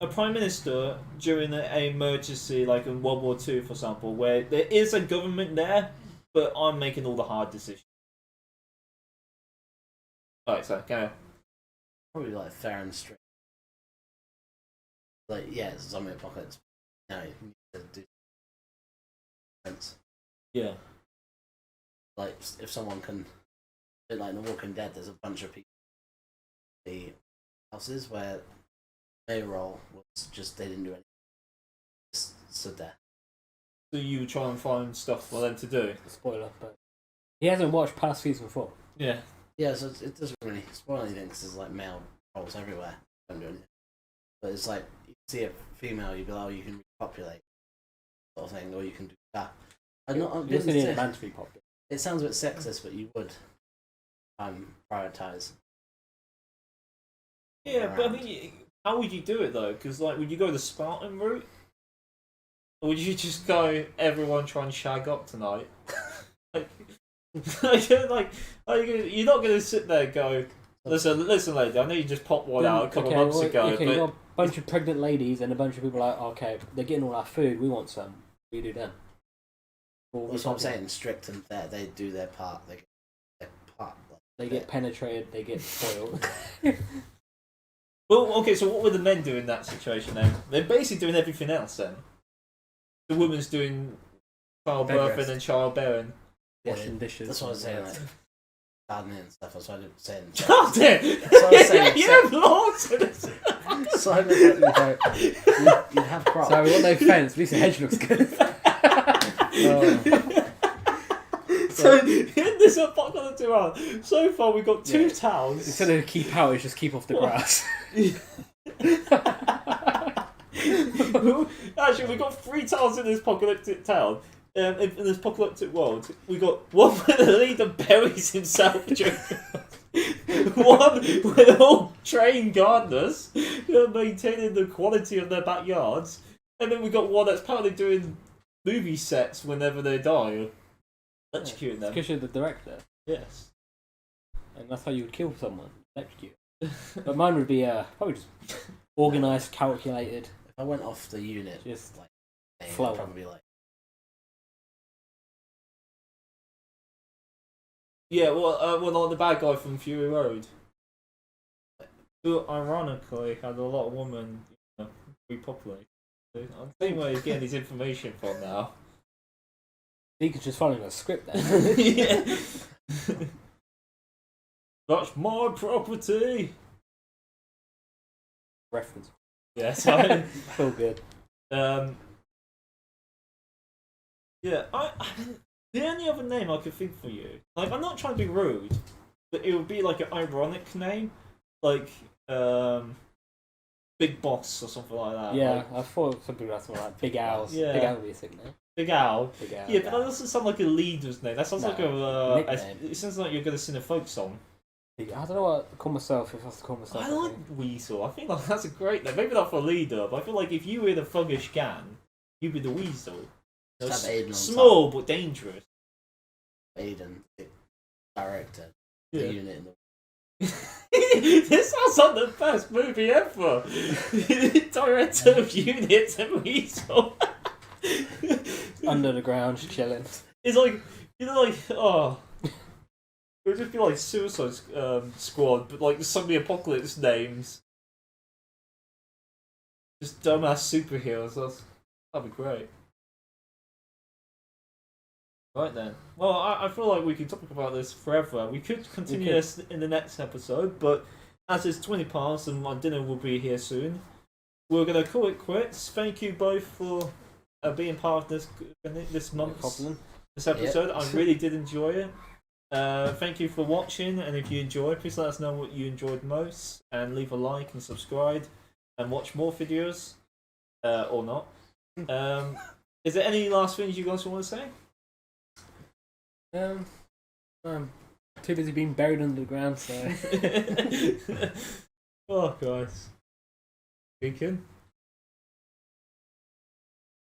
a prime minister during an emergency, like in World War II, for example, where there is a government there, but I'm making all the hard decisions. Alright, so go. Probably like fair and straight. Like, yeah, it's a zombie apocalypse. Now you need to do sense. Yeah. Like, if someone can, a bit like in The Walking Dead, there's a bunch of people in the houses where their role was just they didn't do anything. Just stood there. So you try and find stuff for them to do. Spoiler, but he hasn't watched past season 4. Yeah. Yeah, so it doesn't really spoil anything because there's like male roles everywhere. Don't do anything. But it's like, you see a female, you'd be like, oh, you can repopulate, sort of thing, or you can do that. I'm Just need a man to be popular. It sounds a bit sexist, but you would prioritize. Yeah, but I mean, how would you do it though? Because like, would you go the Spartan route, or would you just go everyone try and shag up tonight? You're not gonna sit there and go, listen, lady. I know you just popped one out a couple months ago, but you got a bunch of pregnant ladies and a bunch of people like, okay, they're getting all our food. We want some. We do then. That's what I'm saying. Strict and fair. They do their part. They get their part. They get penetrated. They get spoiled. Well, okay. So what would the men do in that situation then? They're basically doing everything else then. The woman's doing childbirth and childbearing. Washing dishes. That's what I was saying. Like, gardening and stuff. That's what I was saying. Gardening. That's what I was saying. You have lots of this. So I meant that you'd have crops. So we want no fence. At least the hedge looks good. So in this apocalypse round, so far we've got 2 towns. Instead of keep out, it's just keep off the grass. Actually, we've got 3 towns in this apocalyptic town. In this apocalyptic world, we got one where the leader buries himself during one where they're all trained gardeners maintaining the quality of their backyards, and then we got one that's apparently doing movie sets whenever they die, electrocuting them. Because you're the director. Yes. And that's how you would kill someone. Electrocute. But mine would be probably just organised, calculated. If I went off the unit, Just like flow. probably like. Yeah, well, like the bad guy from Fury Road, who ironically had a lot of women repopulated. I'm seeing where he's getting his information from now. Deacon's just following a script there. Yeah. That's my property. Reference. Yeah, sorry. Feel good. Yeah, I mean, the only other name I could think for you, like, I'm not trying to be rude, but it would be like an ironic name, like Big Boss or something like that. Yeah, like, I thought something like Big Owl. Yeah. Big Owl would be a sick name. Big Owl. Big Owl. Yeah, but that doesn't sound like a leader's name. That sounds like nickname. it sounds like you're going to sing a folk song. I don't know what to call myself if I was to call myself. I like Weasel. I think like that's a great name. Maybe not for a leader, but I feel like if you were in a thuggish gang, You be the weasel. Just have Aiden on Small but dangerous. Aiden, the director, Yeah. the unit in the. This sounds like the best movie ever. Director of Units and Weasel. Under the ground, just chilling. It's like, oh. It would just be like Suicide Squad, but like some of the apocalypse names. Just dumbass superheroes. That'd be great. Right then. Well, I feel like we could talk about this forever. We could continue this in the next episode, but as it's 20 past and my dinner will be here soon, we're going to call it quits. Thank you both for being part of this month's this episode. I really did enjoy it. Thank you for watching, and if you enjoyed, please let us know what you enjoyed most, and leave a like and subscribe, and watch more videos, or not. Is there any last things you guys want to say? I'm too busy being buried under the ground, so. Oh, guys. Deacon?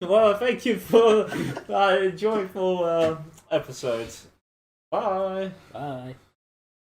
Well, thank you for that enjoyable episode. Bye. Bye.